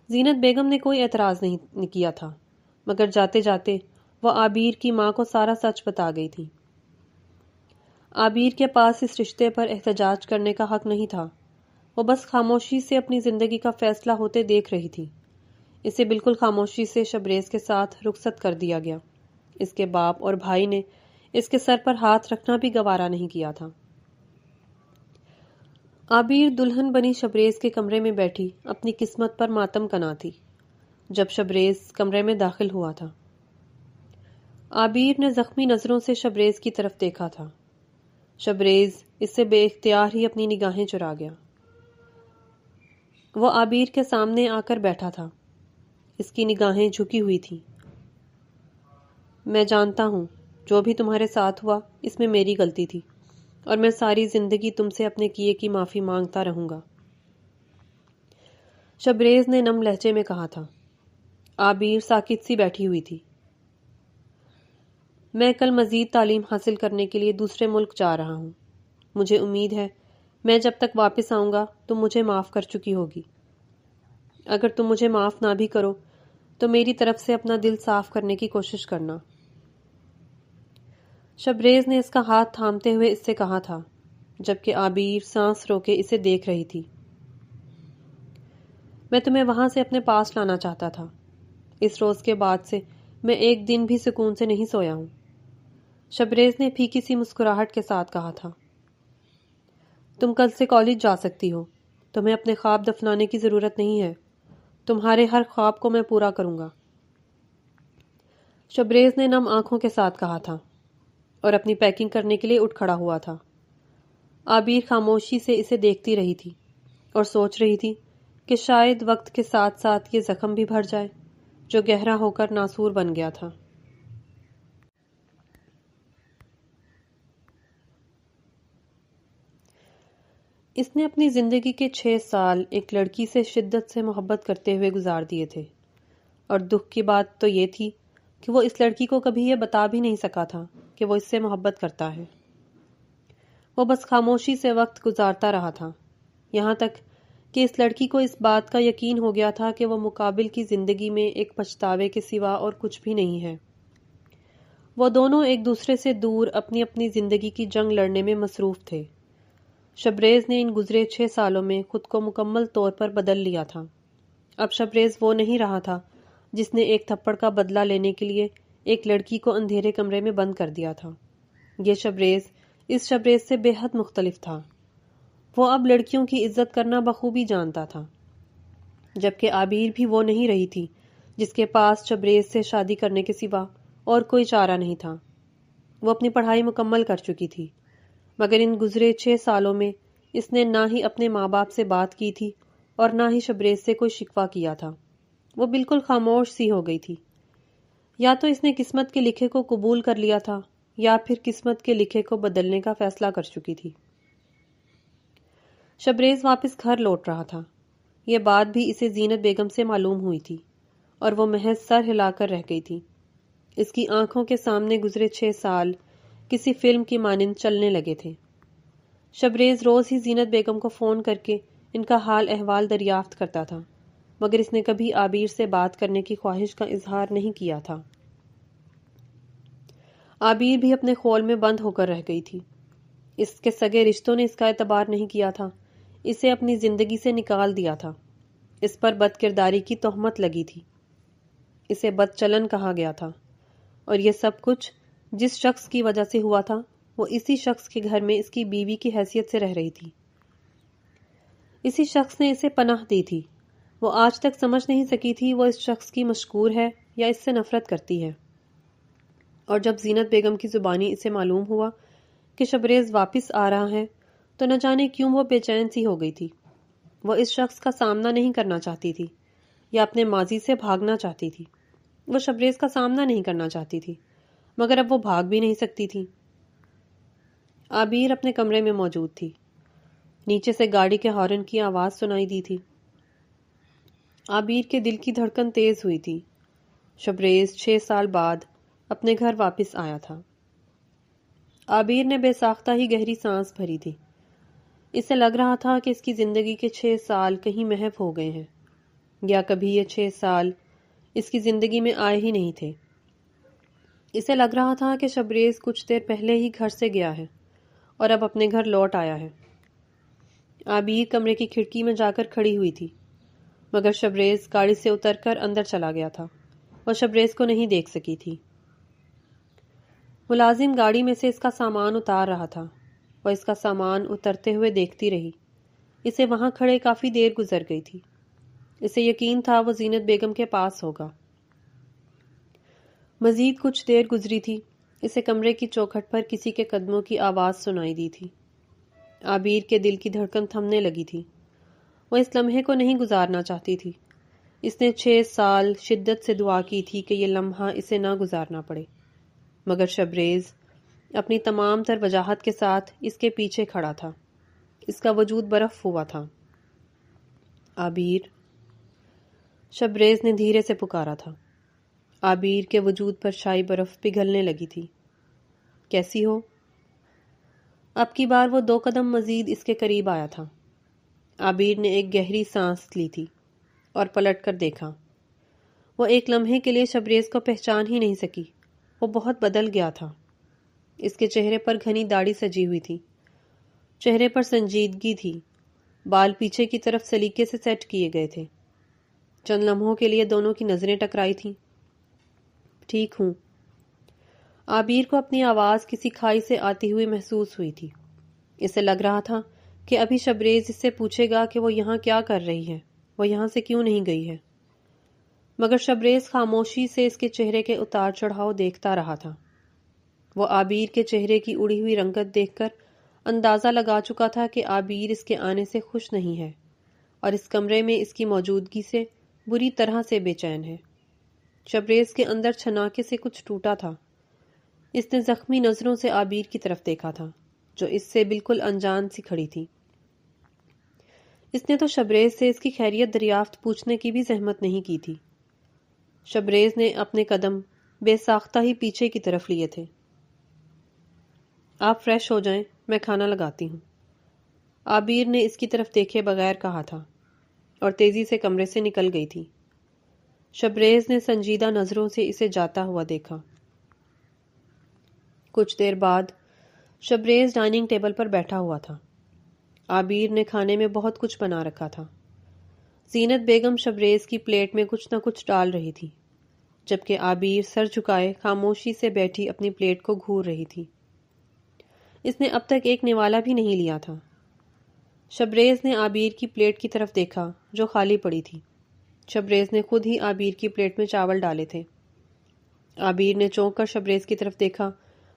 زینت بیگم نے کوئی اعتراض نہیں کیا تھا، مگر جاتے جاتے وہ عابیر کی ماں کو سارا سچ بتا گئی تھی۔ عابیر کے پاس اس رشتے پر احتجاج کرنے کا حق نہیں تھا، وہ بس خاموشی سے اپنی زندگی کا فیصلہ ہوتے دیکھ رہی تھی۔ اسے بالکل خاموشی سے شبریز کے ساتھ رخصت کر دیا گیا۔ اس کے باپ اور بھائی نے اس کے سر پر ہاتھ رکھنا بھی گوارا نہیں کیا تھا۔ عابیر دلہن بنی شبریز کے کمرے میں بیٹھی اپنی قسمت پر ماتم کنا تھی جب شبریز کمرے میں داخل ہوا تھا۔ عابیر نے زخمی نظروں سے شبریز کی طرف دیکھا تھا۔ شبریز اس سے بے اختیار ہی اپنی نگاہیں چرا گیا۔ وہ عابیر کے سامنے آ کر بیٹھا تھا، اس کی نگاہیں جھکی ہوئی تھیں۔ میں جانتا ہوں جو بھی تمہارے ساتھ ہوا اس میں میری غلطی تھی، اور میں ساری زندگی تم سے اپنے کیے کی معافی مانگتا رہوں گا، شبریز نے نم لہجے میں کہا تھا۔ عابیر ساکت سی بیٹھی ہوئی تھی۔ میں کل مزید تعلیم حاصل کرنے کے لیے دوسرے ملک جا رہا ہوں۔ مجھے امید ہے میں جب تک واپس آؤں گا تم مجھے معاف کر چکی ہوگی۔ اگر تم مجھے معاف نہ بھی کرو تو میری طرف سے اپنا دل صاف کرنے کی کوشش کرنا۔ شبریز نے اس کا ہاتھ تھامتے ہوئے اس سے کہا تھا، جبکہ عابیر سانس روکے اسے دیکھ رہی تھی۔ میں تمہیں وہاں سے اپنے پاس لانا چاہتا تھا۔ اس روز کے بعد سے میں ایک دن بھی سکون سے نہیں سویا ہوں، شبریز نے پھیکی سی مسکراہٹ کے ساتھ کہا تھا۔ تم کل سے کالج جا سکتی ہو، تمہیں اپنے خواب دفنانے کی ضرورت نہیں ہے، تمہارے ہر خواب کو میں پورا کروں گا، شبریز نے نم آنکھوں کے ساتھ کہا تھا اور اپنی پیکنگ کرنے کے لیے اٹھ کھڑا ہوا تھا۔ عابیر خاموشی سے اسے دیکھتی رہی تھی اور سوچ رہی تھی کہ شاید وقت کے ساتھ ساتھ یہ زخم بھی بھر جائے جو گہرا ہو کر ناسور بن گیا تھا۔ اس نے اپنی زندگی کے 6 سال ایک لڑکی سے شدت سے محبت کرتے ہوئے گزار دیے تھے، اور دکھ کی بات تو یہ تھی کہ وہ اس لڑکی کو کبھی یہ بتا بھی نہیں سکا تھا کہ وہ اس سے محبت کرتا ہے۔ وہ بس خاموشی سے وقت گزارتا رہا تھا، یہاں تک کہ اس لڑکی کو اس بات کا یقین ہو گیا تھا کہ وہ مقابل کی زندگی میں ایک پچھتاوے کے سوا اور کچھ بھی نہیں ہے۔ وہ دونوں ایک دوسرے سے دور اپنی اپنی زندگی کی جنگ لڑنے میں مصروف تھے۔ شبریز نے ان گزرے 6 سالوں میں خود کو مکمل طور پر بدل لیا تھا۔ اب شبریز وہ نہیں رہا تھا جس نے ایک تھپڑ کا بدلہ لینے کے لیے ایک لڑکی کو اندھیرے کمرے میں بند کر دیا تھا۔ یہ شبریز اس شبریز سے بے حد مختلف تھا۔ وہ اب لڑکیوں کی عزت کرنا بخوبی جانتا تھا، جبکہ عابیر بھی وہ نہیں رہی تھی جس کے پاس شبریز سے شادی کرنے کے سوا اور کوئی چارہ نہیں تھا۔ وہ اپنی پڑھائی مکمل کر چکی تھی، مگر ان گزرے 6 سالوں میں اس نے نہ ہی اپنے ماں باپ سے بات کی تھی اور نہ ہی شبریز سے کوئی شکوہ کیا تھا۔ وہ بالکل خاموش سی ہو گئی تھی۔ یا تو اس نے قسمت کے لکھے کو قبول کر لیا تھا یا پھر قسمت کے لکھے کو بدلنے کا فیصلہ کر چکی تھی۔ شبریز واپس گھر لوٹ رہا تھا۔ یہ بات بھی اسے زینت بیگم سے معلوم ہوئی تھی اور وہ محض سر ہلا کر رہ گئی تھی۔ اس کی آنکھوں کے سامنے گزرے 6 سال کسی فلم کی مانند چلنے لگے تھے۔ شبریز روز ہی زینت بیگم کو فون کر کے ان کا حال احوال دریافت کرتا تھا، مگر اس نے کبھی عابیر سے بات کرنے کی خواہش کا اظہار نہیں کیا تھا۔ عابیر بھی اپنے خول میں بند ہو کر رہ گئی تھی۔ اس کے سگے رشتوں نے اس کا اعتبار نہیں کیا تھا، اسے اپنی زندگی سے نکال دیا تھا۔ اس پر بد کرداری کی تہمت لگی تھی، اسے بد چلن کہا گیا تھا، اور یہ سب کچھ جس شخص کی وجہ سے ہوا تھا وہ اسی شخص کے گھر میں اس کی بیوی کی حیثیت سے رہ رہی تھی۔ اسی شخص نے اسے پناہ دی تھی، وہ آج تک سمجھ نہیں سکی تھی وہ اس شخص کی مشکور ہے یا اس سے نفرت کرتی ہے، اور جب زینت بیگم کی زبانی اسے معلوم ہوا کہ شبریز واپس آ رہا ہے تو نہ جانے کیوں وہ بے چین سی ہو گئی تھی۔ وہ اس شخص کا سامنا نہیں کرنا چاہتی تھی یا اپنے ماضی سے بھاگنا چاہتی تھی۔ وہ شبریز کا سامنا نہیں کرنا چاہتی تھی، مگر اب وہ بھاگ بھی نہیں سکتی تھی۔ عابیر اپنے کمرے میں موجود تھی۔ نیچے سے گاڑی کے ہارن کی آواز سنائی دی تھی۔ عابیر کے دل کی دھڑکن تیز ہوئی تھی۔ شبریز 6 سال بعد اپنے گھر واپس آیا تھا۔ عابیر نے بے ساختہ ہی گہری سانس بھری تھی۔ اسے لگ رہا تھا کہ اس کی زندگی کے 6 سال کہیں محو ہو گئے ہیں، یا کبھی یہ 6 سال اس کی زندگی میں آئے ہی نہیں تھے۔ اسے لگ رہا تھا کہ شبریز کچھ دیر پہلے ہی گھر سے گیا ہے اور اب اپنے گھر لوٹ آیا ہے۔ عابیر کمرے کی کھڑکی میں جا کر کھڑی ہوئی تھی، مگر شبریز گاڑی سے اتر کر اندر چلا گیا تھا۔ وہ شبریز کو نہیں دیکھ سکی تھی۔ ملازم گاڑی میں سے اس کا سامان اتار رہا تھا۔ وہ اس کا سامان اترتے ہوئے دیکھتی رہی۔ اسے وہاں کھڑے کافی دیر گزر گئی تھی۔ اسے یقین تھا وہ زینت بیگم کے پاس ہوگا۔ مزید کچھ دیر گزری تھی۔ اسے کمرے کی چوکھٹ پر کسی کے قدموں کی آواز سنائی دی تھی۔ عابیر کے دل کی دھڑکن تھمنے لگی تھی۔ وہ اس لمحے کو نہیں گزارنا چاہتی تھی۔ اس نے 6 سال شدت سے دعا کی تھی کہ یہ لمحہ اسے نہ گزارنا پڑے، مگر شبریز اپنی تمام تر وجاہت کے ساتھ اس کے پیچھے کھڑا تھا۔ اس کا وجود برف ہوا تھا۔ عابیر، شبریز نے دھیرے سے پکارا تھا۔ عابیر کے وجود پر شائی برف پگھلنے لگی تھی۔ کیسی ہو؟ اب کی بار وہ 2 قدم مزید اس کے قریب آیا تھا۔ عابیر نے ایک گہری سانس لی تھی اور پلٹ کر دیکھا۔ وہ ایک لمحے کے لیے شبریز کو پہچان ہی نہیں سکی۔ وہ بہت بدل گیا تھا۔ اس کے چہرے پر گھنی داڑھی سجی ہوئی تھی۔ چہرے پر سنجیدگی تھی۔ بال پیچھے کی طرف سلیقے سے سیٹ کیے گئے تھے۔ چند لمحوں کے لیے دونوں کی نظریں ٹکرائی تھیں۔ ٹھیک ہوں۔ عابیر کو اپنی آواز کسی کھائی سے آتی ہوئی محسوس ہوئی تھی۔ اسے لگ رہا تھا کہ ابھی شبریز اس سے پوچھے گا کہ وہ یہاں کیا کر رہی ہے، وہ یہاں سے کیوں نہیں گئی ہے، مگر شبریز خاموشی سے اس کے چہرے کے اتار چڑھاؤ دیکھتا رہا تھا۔ وہ عابیر کے چہرے کی اڑی ہوئی رنگت دیکھ کر اندازہ لگا چکا تھا کہ عابیر اس کے آنے سے خوش نہیں ہے اور اس کمرے میں اس کی موجودگی سے بری طرح سے بے چین ہے۔ شبریز کے اندر چھناکے سے کچھ ٹوٹا تھا۔ اس نے زخمی نظروں سے عابیر کی طرف دیکھا تھا، جو اس سے بالکل انجان سی کھڑی تھی۔ اس نے تو شبریز سے اس کی خیریت دریافت پوچھنے کی بھی زحمت نہیں کی تھی۔ شبریز نے اپنے قدم بے ساختہ ہی پیچھے کی طرف لیے تھے۔ آپ فریش ہو جائیں، میں کھانا لگاتی ہوں، عابیر نے اس کی طرف دیکھے بغیر کہا تھا اور تیزی سے کمرے سے نکل گئی تھی۔ شبریز نے سنجیدہ نظروں سے اسے جاتا ہوا دیکھا۔ کچھ دیر بعد شبریز ڈائننگ ٹیبل پر بیٹھا ہوا تھا۔ عابیر نے کھانے میں بہت کچھ بنا رکھا تھا۔ زینت بیگم شبریز کی پلیٹ میں کچھ نہ کچھ ڈال رہی تھی، جبکہ عابیر سر جھکائے خاموشی سے بیٹھی اپنی پلیٹ کو گھور رہی تھی۔ اس نے اب تک ایک نوالا بھی نہیں لیا تھا۔ شبریز نے عابیر کی پلیٹ کی طرف دیکھا جو خالی پڑی تھی۔ شبریز نے خود ہی عابیر کی پلیٹ میں چاول ڈالے تھے۔ عابیر نے چونک کر شبریز کی طرف دیکھا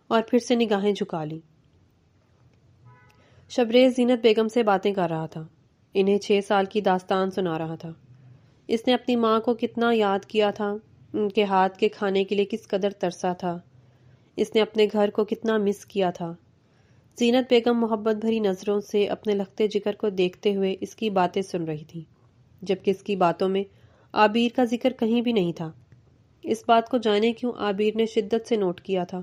اور پھر سے نگاہیں جھکا لی۔ شبریز زینت بیگم سے باتیں کر رہا تھا، انہیں 6 سال کی داستان سنا رہا تھا۔ اس نے اپنی ماں کو کتنا یاد کیا تھا، ان کے ہاتھ کے کھانے کے لیے کس قدر ترسا تھا، اس نے اپنے گھر کو کتنا مس کیا تھا۔ زینت بیگم محبت بھری نظروں سے اپنے لختے جگر کو دیکھتے ہوئے اس کی باتیں سن رہی تھی، جبکہ اس کی باتوں میں عابیر کا ذکر کہیں بھی نہیں تھا۔ اس بات کو جانے کیوں عابیر نے شدت سے نوٹ کیا تھا۔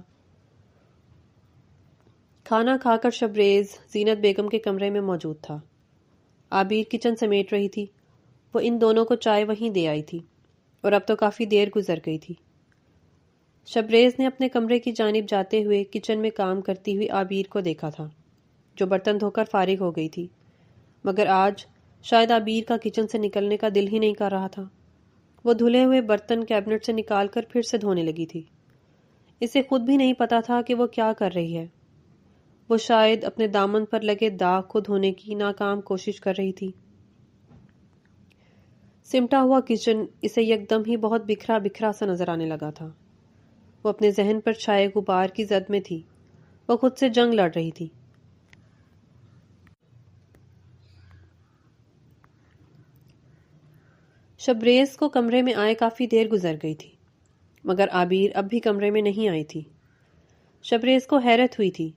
کھانا کھا کر شبریز زینت بیگم کے کمرے میں موجود تھا۔ عابیر کچن سمیٹ رہی تھی۔ وہ ان دونوں کو چائے وہیں دے آئی تھی اور اب تو کافی دیر گزر گئی تھی۔ شبریز نے اپنے کمرے کی جانب جاتے ہوئے کچن میں کام کرتی ہوئی عابیر کو دیکھا تھا، جو برتن دھو کر فارغ ہو گئی تھی، مگر آج شاید عابیر کا کچن سے نکلنے کا دل ہی نہیں کر رہا تھا۔ وہ دھلے ہوئے برتن کیبنٹ سے نکال کر پھر سے دھونے لگی تھی۔ اسے خود بھی نہیں پتا تھا کہ وہ کیا کر رہی ہے۔ وہ شاید اپنے دامن پر لگے داغ کو دھونے کی ناکام کوشش کر رہی تھی۔ سمٹا ہوا کچن اسے یکدم ہی بہت بکھرا بکھرا سا نظر آنے لگا تھا۔ وہ اپنے ذہن پر چھائے غبار کی زد میں تھی۔ وہ خود سے جنگ لڑ رہی تھی۔ شبریز کو کمرے میں آئے کافی دیر گزر گئی تھی، مگر عابیر اب بھی کمرے میں نہیں آئی تھی۔ شبریز کو حیرت ہوئی تھی۔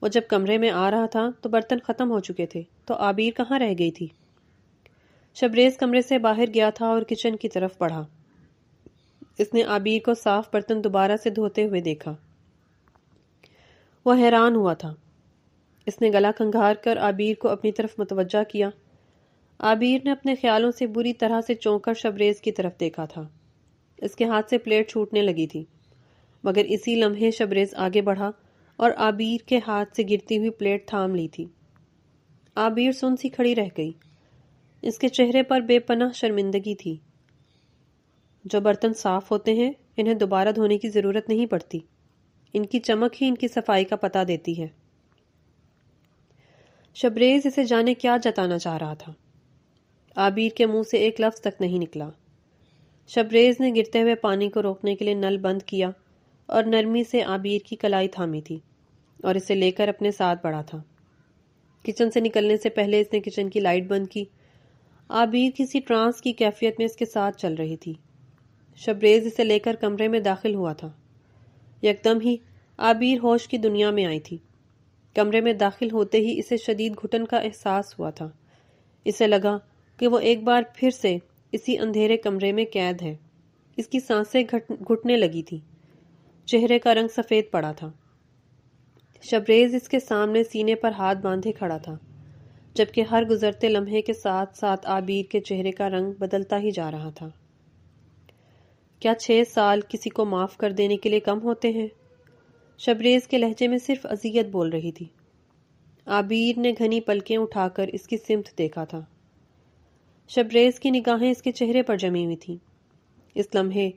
وہ جب کمرے میں آ رہا تھا تو برتن ختم ہو چکے تھے، تو عابیر کہاں رہ گئی تھی؟ شبریز کمرے سے باہر گیا تھا اور کچن کی طرف بڑھا۔ اس نے عابیر کو صاف برتن دوبارہ سے دھوتے ہوئے دیکھا۔ وہ حیران ہوا تھا۔ اس نے گلا کھنگار کر عابیر کو اپنی طرف متوجہ کیا۔ عابیر نے اپنے خیالوں سے بری طرح سے چونک کر شبریز کی طرف دیکھا تھا۔ اس کے ہاتھ سے پلیٹ چھوٹنے لگی تھی، مگر اسی لمحے شبریز آگے بڑھا اور عابیر کے ہاتھ سے گرتی ہوئی پلیٹ تھام لی تھی۔ عابیر سن سی کھڑی رہ گئی۔ اس کے چہرے پر بے پناہ شرمندگی تھی۔ جو برتن صاف ہوتے ہیں انہیں دوبارہ دھونے کی ضرورت نہیں پڑتی، ان کی چمک ہی ان کی صفائی کا پتہ دیتی ہے۔ شبریز اسے جانے کیا جتانا چاہ رہا تھا۔ عابیر کے منہ سے ایک لفظ تک نہیں نکلا۔ شبریز نے گرتے ہوئے پانی کو روکنے کے لیے نل بند کیا اور نرمی سے عابیر کی کلائی تھامی تھی اور اسے لے کر اپنے ساتھ بڑھا تھا۔ کچن سے نکلنے سے پہلے اس نے کچن کی لائٹ بند کی۔ عابیر کسی ٹرانس کی کیفیت میں اس کے ساتھ چل رہی تھی۔ شبریز اسے لے کر کمرے میں داخل ہوا تھا۔ یکدم ہی عابیر ہوش کی دنیا میں آئی تھی۔ کمرے میں داخل ہوتے ہی اسے شدید گھٹن کا احساس ہوا تھا۔ اسے لگا کہ وہ ایک بار پھر سے اسی اندھیرے کمرے میں قید ہے۔ اس کی سانسیں گھٹنے لگی تھی۔ چہرے کا رنگ سفید پڑا تھا۔ شبریز اس کے سامنے سینے پر ہاتھ باندھے کھڑا تھا، جبکہ ہر گزرتے لمحے کے ساتھ ساتھ عابیر کے چہرے کا رنگ بدلتا ہی جا رہا تھا۔ کیا 6 سال کسی کو معاف کر دینے کے لیے کم ہوتے ہیں؟ شبریز کے لہجے میں صرف اذیت بول رہی تھی۔ عابیر نے گھنی پلکیں اٹھا کر اس کی سمت دیکھا تھا۔ شبریز کی نگاہیں اس کے چہرے پر جمی ہوئی تھیں۔ اس لمحے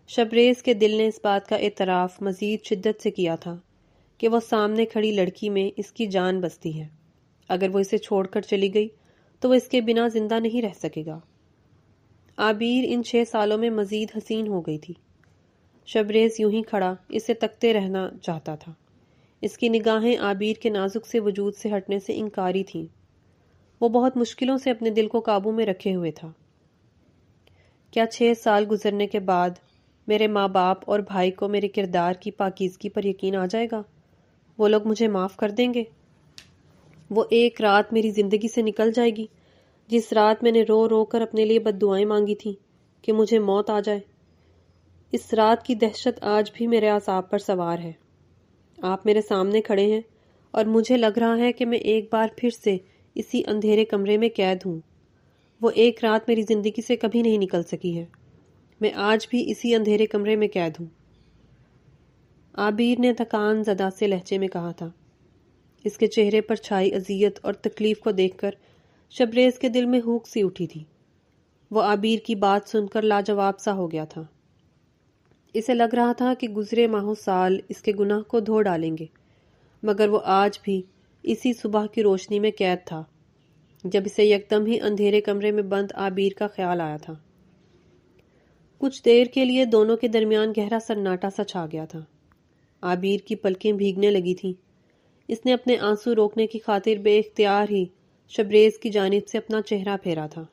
شبریز کے دل نے اس بات کا اعتراف مزید شدت سے کیا تھا کہ وہ سامنے کھڑی لڑکی میں اس کی جان بستی ہے۔ اگر وہ اسے چھوڑ کر چلی گئی تو وہ اس کے بنا زندہ نہیں رہ سکے گا۔ عابیر ان 6 سالوں میں مزید حسین ہو گئی تھی۔ شبریز یوں ہی کھڑا اسے تکتے رہنا چاہتا تھا۔ اس کی نگاہیں عابیر کے نازک سے وجود سے ہٹنے سے انکاری تھیں۔ وہ بہت مشکلوں سے اپنے دل کو قابو میں رکھے ہوئے تھا۔ کیا 6 سال گزرنے کے بعد میرے ماں باپ اور بھائی کو میرے کردار کی پاکیزگی پر یقین آ جائے گا؟ وہ لوگ مجھے معاف کر دیں گے؟ وہ ایک رات میری زندگی سے نکل جائے گی جس رات میں نے رو رو کر اپنے لیے بد دعائیں مانگی تھیں کہ مجھے موت آ جائے۔ اس رات کی دہشت آج بھی میرے اعصاب پر سوار ہے۔ آپ میرے سامنے کھڑے ہیں اور مجھے لگ رہا ہے کہ میں ایک بار پھر سے اسی اندھیرے کمرے میں قید ہوں۔ وہ ایک رات میری زندگی سے کبھی نہیں نکل سکی ہے۔ میں آج بھی اسی اندھیرے کمرے میں قید ہوں۔ عابیر نے تھکان زدہ سے لہجے میں کہا تھا۔ اس کے چہرے پر چھائی اذیت اور تکلیف کو دیکھ کر شبریز کے دل میں ہوک سی اٹھی تھی۔ وہ عابیر کی بات سن کر لاجواب سا ہو گیا تھا۔ اسے لگ رہا تھا کہ گزرے ماہوں سال اس کے گناہ کو دھو ڈالیں گے، مگر وہ آج بھی اسی صبح کی روشنی میں قید تھا جب اسے یکدم ہی اندھیرے کمرے میں بند عابیر کا خیال آیا تھا۔ کچھ دیر کے لیے دونوں کے درمیان گہرا سناٹا سا چھا گیا تھا۔ عابیر کی پلکیں بھیگنے لگی تھیں۔ اس نے اپنے آنسو روکنے کی خاطر بے اختیار ہی شبریز کی جانب سے اپنا چہرہ پھیرا تھا۔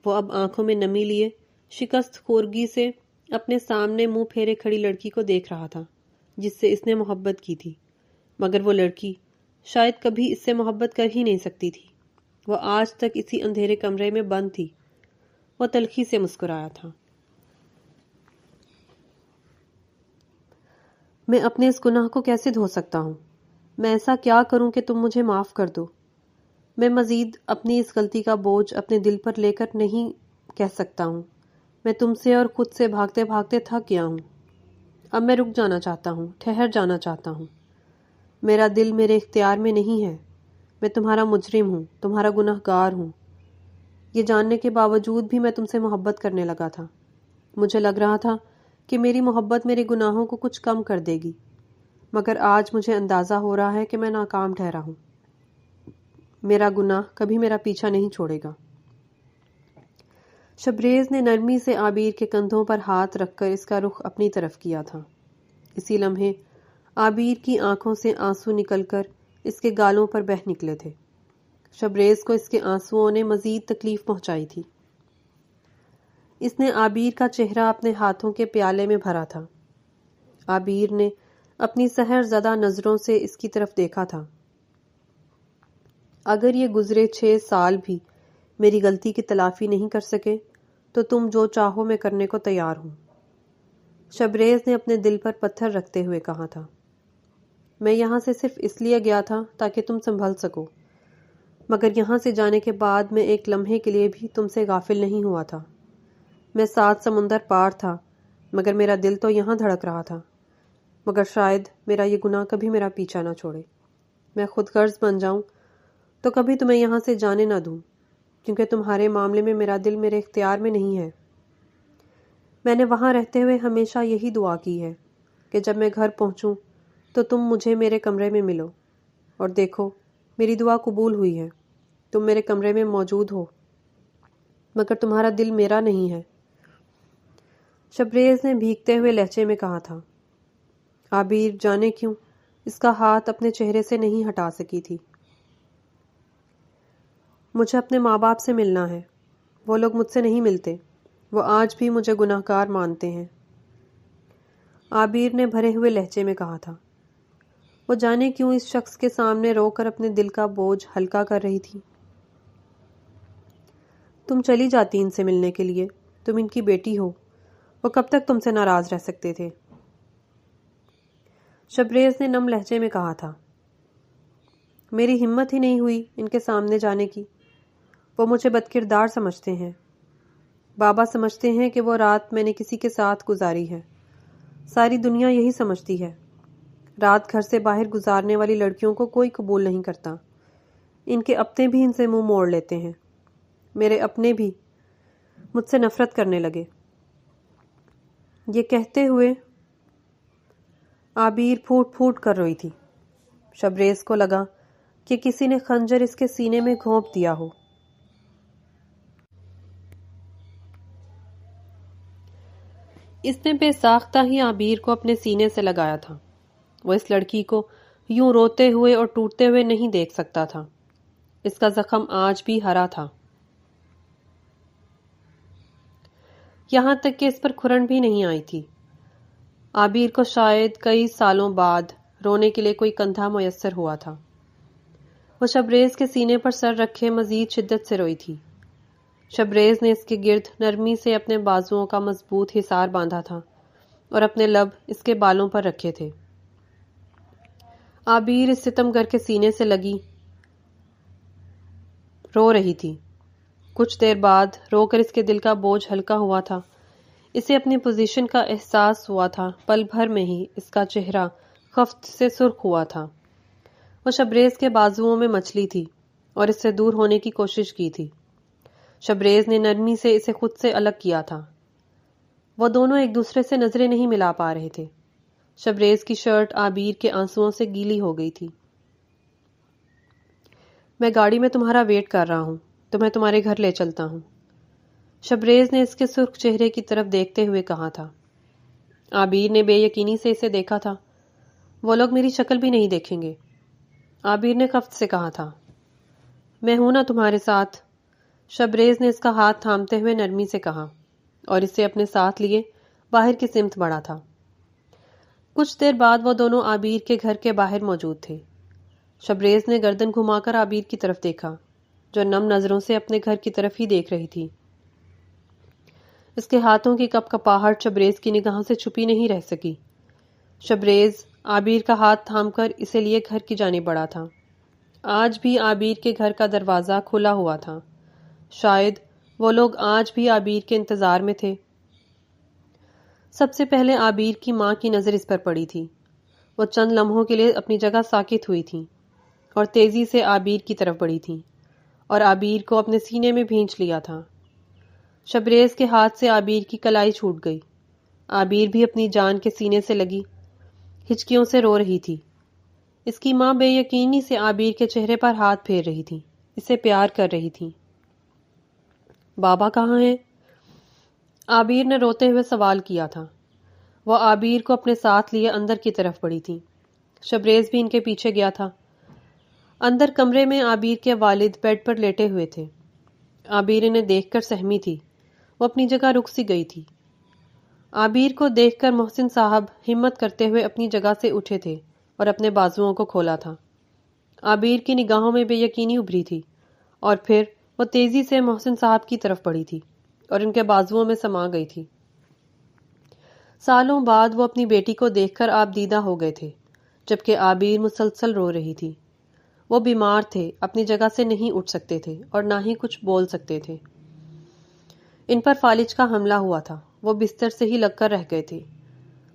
وہ اب آنکھوں میں نمی لیے شکست خورگی سے اپنے سامنے منہ پھیرے کھڑی لڑکی کو دیکھ رہا تھا جس سے اس نے محبت کی تھی، مگر وہ لڑکی شاید کبھی اس سے محبت کر ہی نہیں سکتی تھی۔ وہ آج تک اسی اندھیرے کمرے میں بند تھی۔ وہ تلخی سے مسکرایا تھا۔ میں اپنے اس گناہ کو کیسے دھو سکتا ہوں؟ میں ایسا کیا کروں کہ تم مجھے معاف کر دو؟ میں مزید اپنی اس غلطی کا بوجھ اپنے دل پر لے کر نہیں کہہ سکتا ہوں۔ میں تم سے اور خود سے بھاگتے بھاگتے تھک گیا ہوں۔ اب میں رک جانا چاہتا ہوں، ٹھہر جانا چاہتا ہوں۔ میرا دل میرے اختیار میں نہیں ہے۔ میں تمہارا مجرم ہوں، تمہارا گناہ گار ہوں۔ یہ جاننے کے باوجود بھی میں تم سے محبت کرنے لگا تھا۔ مجھے لگ رہا تھا کہ میری محبت میرے گناہوں کو کچھ کم کر دے گی، مگر آج مجھے اندازہ ہو رہا ہے کہ میں ناکام ٹھہرا ہوں۔ میرا گناہ کبھی میرا پیچھا نہیں چھوڑے گا۔ شبریز نے نرمی سے عابیر کے کندھوں پر ہاتھ رکھ کر اس کا رخ اپنی طرف کیا تھا۔ اسی لمحے عابیر کی آنکھوں سے آنسو نکل کر اس کے گالوں پر بہہ نکلے تھے۔ شبریز کو اس کے آنسوؤں نے مزید تکلیف پہنچائی تھی۔ اس نے عابیر کا چہرہ اپنے ہاتھوں کے پیالے میں بھرا تھا۔ عابیر نے اپنی سحر زدہ نظروں سے اس کی طرف دیکھا تھا۔ اگر یہ گزرے 6 سال بھی میری غلطی کی تلافی نہیں کر سکے تو تم جو چاہو میں کرنے کو تیار ہوں، شبریز نے اپنے دل پر پتھر رکھتے ہوئے کہا تھا۔ میں یہاں سے صرف اس لیے گیا تھا تاکہ تم سنبھل سکو، مگر یہاں سے جانے کے بعد میں ایک لمحے کے لیے بھی تم سے غافل نہیں ہوا تھا۔ میں 7 سمندر پار تھا مگر میرا دل تو یہاں دھڑک رہا تھا، مگر شاید میرا یہ گناہ کبھی میرا پیچھا نہ چھوڑے۔ میں خود غرض بن جاؤں تو کبھی تمہیں یہاں سے جانے نہ دوں، کیونکہ تمہارے معاملے میں میرا دل میرے اختیار میں نہیں ہے۔ میں نے وہاں رہتے ہوئے ہمیشہ یہی دعا کی ہے کہ جب میں گھر پہنچوں تو تم مجھے میرے کمرے میں ملو، اور دیکھو میری دعا قبول ہوئی ہے، تم میرے کمرے میں موجود ہو، مگر تمہارا دل میرا نہیں ہے۔ شبریز نے بھیگتے ہوئے لہجے میں کہا تھا۔ عابیر جانے کیوں اس کا ہاتھ اپنے چہرے سے نہیں ہٹا سکی تھی۔ مجھے اپنے ماں باپ سے ملنا ہے، وہ لوگ مجھ سے نہیں ملتے، وہ آج بھی مجھے گناہگار مانتے ہیں، عابیر نے بھرے ہوئے لہجے میں کہا تھا۔ وہ جانے کیوں اس شخص کے سامنے رو کر اپنے دل کا بوجھ ہلکا کر رہی تھی۔ تم چلی جاتی ان سے ملنے کے لیے، تم ان کی بیٹی ہو، وہ کب تک تم سے ناراض رہ سکتے تھے؟ شبریز نے نم لہجے میں کہا تھا۔ میری ہمت ہی نہیں ہوئی ان کے سامنے جانے کی، وہ مجھے بدکردار سمجھتے ہیں، بابا سمجھتے ہیں کہ وہ رات میں نے کسی کے ساتھ گزاری ہے، ساری دنیا یہی سمجھتی ہے، رات گھر سے باہر گزارنے والی لڑکیوں کو کوئی قبول نہیں کرتا، ان کے اپنے بھی ان سے منہ موڑ لیتے ہیں، میرے اپنے بھی مجھ سے نفرت کرنے لگے۔ یہ کہتے ہوئے عابیر پھوٹ پھوٹ کر روئی تھی۔ شبریز کو لگا کہ کسی نے خنجر اس کے سینے میں گھونپ دیا ہو۔ اس نے بے ساختہ ہی عابیر کو اپنے سینے سے لگایا تھا۔ وہ اس لڑکی کو یوں روتے ہوئے اور ٹوٹتے ہوئے نہیں دیکھ سکتا تھا۔ اس کا زخم آج بھی ہرا تھا، یہاں تک کہ اس پر کھرن بھی نہیں آئی تھی۔ عابیر کو شاید کئی سالوں بعد رونے کے لیے کوئی کندھا میسر ہوا تھا۔ وہ شبریز کے سینے پر سر رکھے مزید شدت سے روئی تھی۔ شبریز نے اس کے گرد نرمی سے اپنے بازوؤں کا مضبوط حصار باندھا تھا اور اپنے لب اس کے بالوں پر رکھے تھے۔ عابیر اس ستمگر کے سینے سے لگی رو رہی تھی۔ کچھ دیر بعد رو کر اس کے دل کا بوجھ ہلکا ہوا تھا۔ اسے اپنی پوزیشن کا احساس ہوا تھا۔ پل بھر میں ہی اس کا چہرہ خفت سے سرخ ہوا تھا۔ وہ شبریز کے بازوؤں میں مچلی تھی اور اس سے دور ہونے کی کوشش کی تھی۔ شبریز نے نرمی سے اسے خود سے الگ کیا تھا۔ وہ دونوں ایک دوسرے سے نظریں نہیں ملا پا رہے تھے۔ شبریز کی شرٹ عابیر کے آنسوؤں سے گیلی ہو گئی تھی۔ میں گاڑی میں تمہارا ویٹ کر رہا ہوں، تمہیں تمہارے گھر لے چلتا ہوں، شبریز نے اس کے سرخ چہرے کی طرف دیکھتے ہوئے کہا تھا۔ عابیر نے بے یقینی سے اسے دیکھا تھا۔ وہ لوگ میری شکل بھی نہیں دیکھیں گے، عابیر نے خفت سے کہا تھا۔ میں ہوں نا تمہارے ساتھ، شبریز نے اس کا ہاتھ تھامتے ہوئے نرمی سے کہا اور اسے اپنے ساتھ لیے باہر کی سمت بڑھا تھا۔ کچھ دیر بعد وہ دونوں عابیر کے گھر کے باہر موجود تھے۔ شبریز نے گردن گھما کر عابیر کی طرف دیکھا، جو نم نظروں سے اپنے گھر کی طرف ہی دیکھ رہی تھی۔ اس کے ہاتھوں کی کپ کپاہٹ شبریز کی نگاہوں سے چھپی نہیں رہ سکی۔ شبریز عابیر کا ہاتھ تھام کر اسے لیے گھر کی جانب بڑھا تھا۔ آج بھی عابیر کے گھر کا دروازہ کھلا ہوا تھا۔ شاید وہ لوگ آج بھی عابیر کے انتظار میں تھے۔ سب سے پہلے عابیر کی ماں کی نظر اس پر پڑی تھی۔ وہ چند لمحوں کے لیے اپنی جگہ ساکت ہوئی تھی اور تیزی سے عابیر کی طرف بڑھی تھی اور عابیر کو اپنے سینے میں بھینچ لیا تھا۔ شبریز کے ہاتھ سے عابیر کی کلائی چھوٹ گئی۔ عابیر بھی اپنی جان کے سینے سے لگی ہچکیوں سے رو رہی تھی۔ اس کی ماں بے یقینی سے عابیر کے چہرے پر ہاتھ پھیر رہی تھی، اسے پیار کر رہی تھی۔ بابا کہاں ہیں؟ عابیر نے روتے ہوئے سوال کیا تھا۔ وہ عابیر کو اپنے ساتھ لیے اندر کی طرف بڑھی تھی۔ شبریز بھی ان کے پیچھے گیا تھا۔ اندر کمرے میں عابیر کے والد بیڈ پر لیٹے ہوئے تھے۔ عابیر انہیں دیکھ کر سہمی تھی۔ وہ اپنی جگہ رک سی گئی تھی۔ عابیر کو دیکھ کر محسن صاحب ہمت کرتے ہوئے اپنی جگہ سے اٹھے تھے اور اپنے بازوؤں کو کھولا تھا۔ عابیر کی نگاہوں میں بے یقینی ابھری تھی اور پھر وہ تیزی سے محسن صاحب کی طرف بڑھی تھی اور ان کے بازوؤں میں سما گئی تھی۔ سالوں بعد وہ اپنی بیٹی کو دیکھ کر آپ دیدہ ہو گئے تھے، جبکہ عابیر مسلسل رو رہی تھی۔ وہ بیمار تھے، اپنی جگہ سے نہیں اٹھ سکتے تھے اور نہ ہی کچھ بول سکتے تھے۔ ان پر فالج کا حملہ ہوا تھا۔ وہ بستر سے ہی لگ کر رہ گئے تھے۔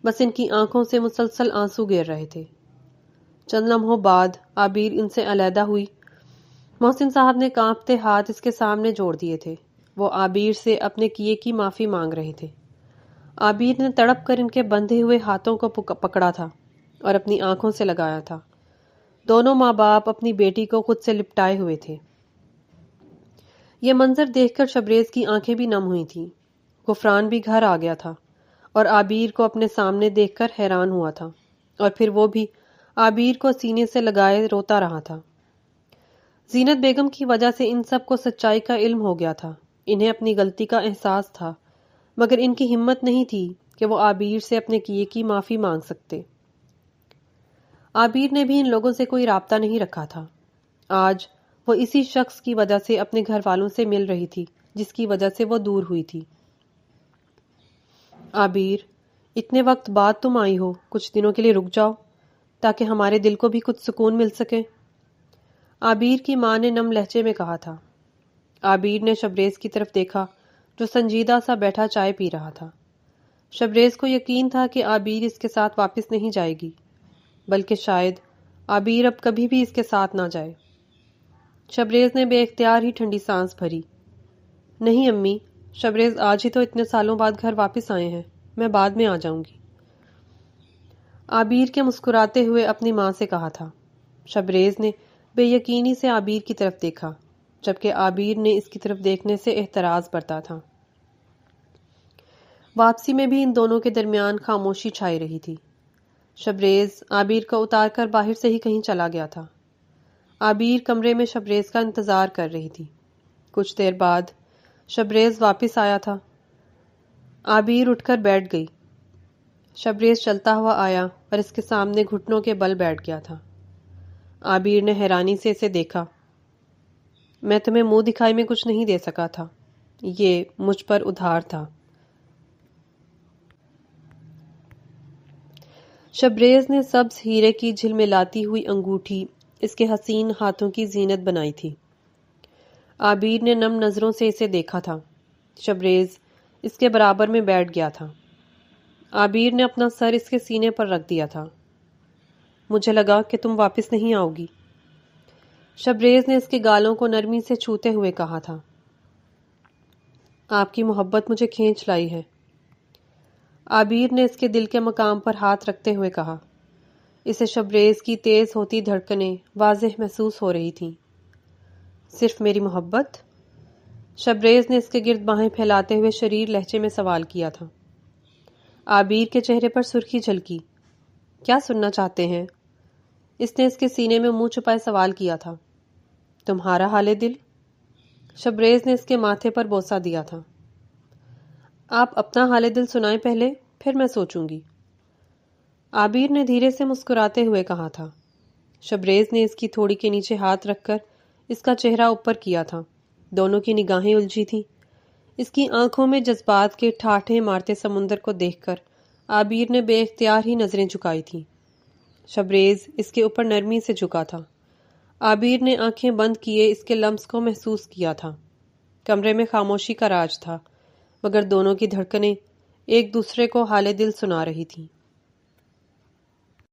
بس ان کی آنکھوں سے مسلسل آنسو گر رہے تھے۔ چند لمحوں بعد عابیر ان سے علیحدہ ہوئی۔ محسن صاحب نے کانپتے ہاتھ اس کے سامنے جوڑ دیے تھے۔ وہ عابیر سے اپنے کیے کی معافی مانگ رہے تھے۔ عابیر نے تڑپ کر ان کے بندھے ہوئے ہاتھوں کو پکڑا تھا اور اپنی آنکھوں سے لگایا تھا۔ دونوں ماں باپ اپنی بیٹی کو خود سے لپٹائے ہوئے تھے۔ یہ منظر دیکھ کر شبریز کی آنکھیں بھی نم ہوئی تھیں۔ غفران بھی گھر آ گیا تھا اور عابیر کو اپنے سامنے دیکھ کر حیران ہوا تھا، اور پھر وہ بھی عابیر کو سینے سے لگائے روتا رہا تھا۔ زینت بیگم کی وجہ سے ان سب کو سچائی کا علم ہو گیا تھا۔ انہیں اپنی غلطی کا احساس تھا، مگر ان کی ہمت نہیں تھی کہ وہ عابیر سے اپنے کیے کی معافی مانگ سکتے۔ عابیر نے بھی ان لوگوں سے کوئی رابطہ نہیں رکھا تھا۔ آج وہ اسی شخص کی وجہ سے اپنے گھر والوں سے مل رہی تھی جس کی وجہ سے وہ دور ہوئی تھی۔ عابیر، اتنے وقت بعد تم آئی ہو، کچھ دنوں کے لیے رک جاؤ تاکہ ہمارے دل کو بھی کچھ سکون مل سکے، عابیر کی ماں نے نم لہجے میں کہا تھا۔ عابیر نے شبریز کی طرف دیکھا جو سنجیدہ سا بیٹھا چائے پی رہا تھا۔ شبریز کو یقین تھا کہ عابیر اس کے ساتھ واپس نہیں جائے گی، بلکہ شاید عابیر اب کبھی بھی اس کے ساتھ نہ جائے۔ شبریز نے بے اختیار ہی ٹھنڈی سانس بھری۔ نہیں امی، شبریز آج ہی تو اتنے سالوں بعد گھر واپس آئے ہیں، میں بعد میں آ جاؤں گی، عابیر کے مسکراتے ہوئے اپنی ماں سے کہا تھا۔ شبریز نے بے یقینی سے عابیر کی طرف دیکھا، جبکہ عابیر نے اس کی طرف دیکھنے سے احتراز برتا تھا۔ واپسی میں بھی ان دونوں کے درمیان خاموشی چھائی رہی تھی۔ شبریز عابیر کو اتار کر باہر سے ہی کہیں چلا گیا تھا۔ عابیر کمرے میں شبریز کا انتظار کر رہی تھی۔ کچھ دیر بعد شبریز واپس آیا تھا۔ عابیر اٹھ کر بیٹھ گئی۔ شبریز چلتا ہوا آیا اور اس کے سامنے گھٹنوں کے بل بیٹھ گیا تھا۔ عابیر نے حیرانی سے اسے دیکھا۔ میں تمہیں منہ دکھائی میں کچھ نہیں دے سکا تھا، یہ مجھ پر ادھار تھا۔ شبریز نے سبز ہیرے کی جھلملاتی ہوئی انگوٹھی اس کے حسین ہاتھوں کی زینت بنائی تھی۔ عابیر نے نم نظروں سے اسے دیکھا تھا۔ شبریز اس کے برابر میں بیٹھ گیا تھا۔ عابیر نے اپنا سر اس کے سینے پر رکھ دیا تھا۔ مجھے لگا کہ تم واپس نہیں آؤ گی، شبریز نے اس کے گالوں کو نرمی سے چھوتے ہوئے کہا تھا۔ آپ کی محبت مجھے کھینچ لائی ہے، عابیر نے اس کے دل کے مقام پر ہاتھ رکھتے ہوئے کہا۔ اسے شبریز کی تیز ہوتی دھڑکنیں واضح محسوس ہو رہی تھیں۔ صرف میری محبت؟ شبریز نے اس کے گرد باہیں پھیلاتے ہوئے شریر لہجے میں سوال کیا تھا۔ عابیر کے چہرے پر سرخی جھلکی۔ کیا سننا چاہتے ہیں؟ اس نے اس کے سینے میں منہ چھپائے سوال کیا تھا۔ تمہارا حال دل؟ شبریز نے اس کے ماتھے پر بوسہ دیا تھا۔ آپ اپنا حال دل سنائیں پہلے، پھر میں سوچوں گی، عابیر نے دھیرے سے مسکراتے ہوئے کہا تھا۔ شبریز نے اس کی تھوڑی کے نیچے ہاتھ رکھ کر اس کا چہرہ اوپر کیا تھا۔ دونوں کی نگاہیں الجھی تھیں۔ اس کی آنکھوں میں جذبات کے ٹھاٹھے مارتے سمندر کو دیکھ کر عابیر نے بے اختیار ہی نظریں جھکائی تھیں۔ شبریز اس کے اوپر نرمی سے جھکا تھا۔ عابیر نے آنکھیں بند کیے اس کے لمس کو محسوس کیا تھا۔ کمرے میں خاموشی کا راج تھا، مگر دونوں کی دھڑکنیں ایک دوسرے کو حال دل سنا رہی تھیں۔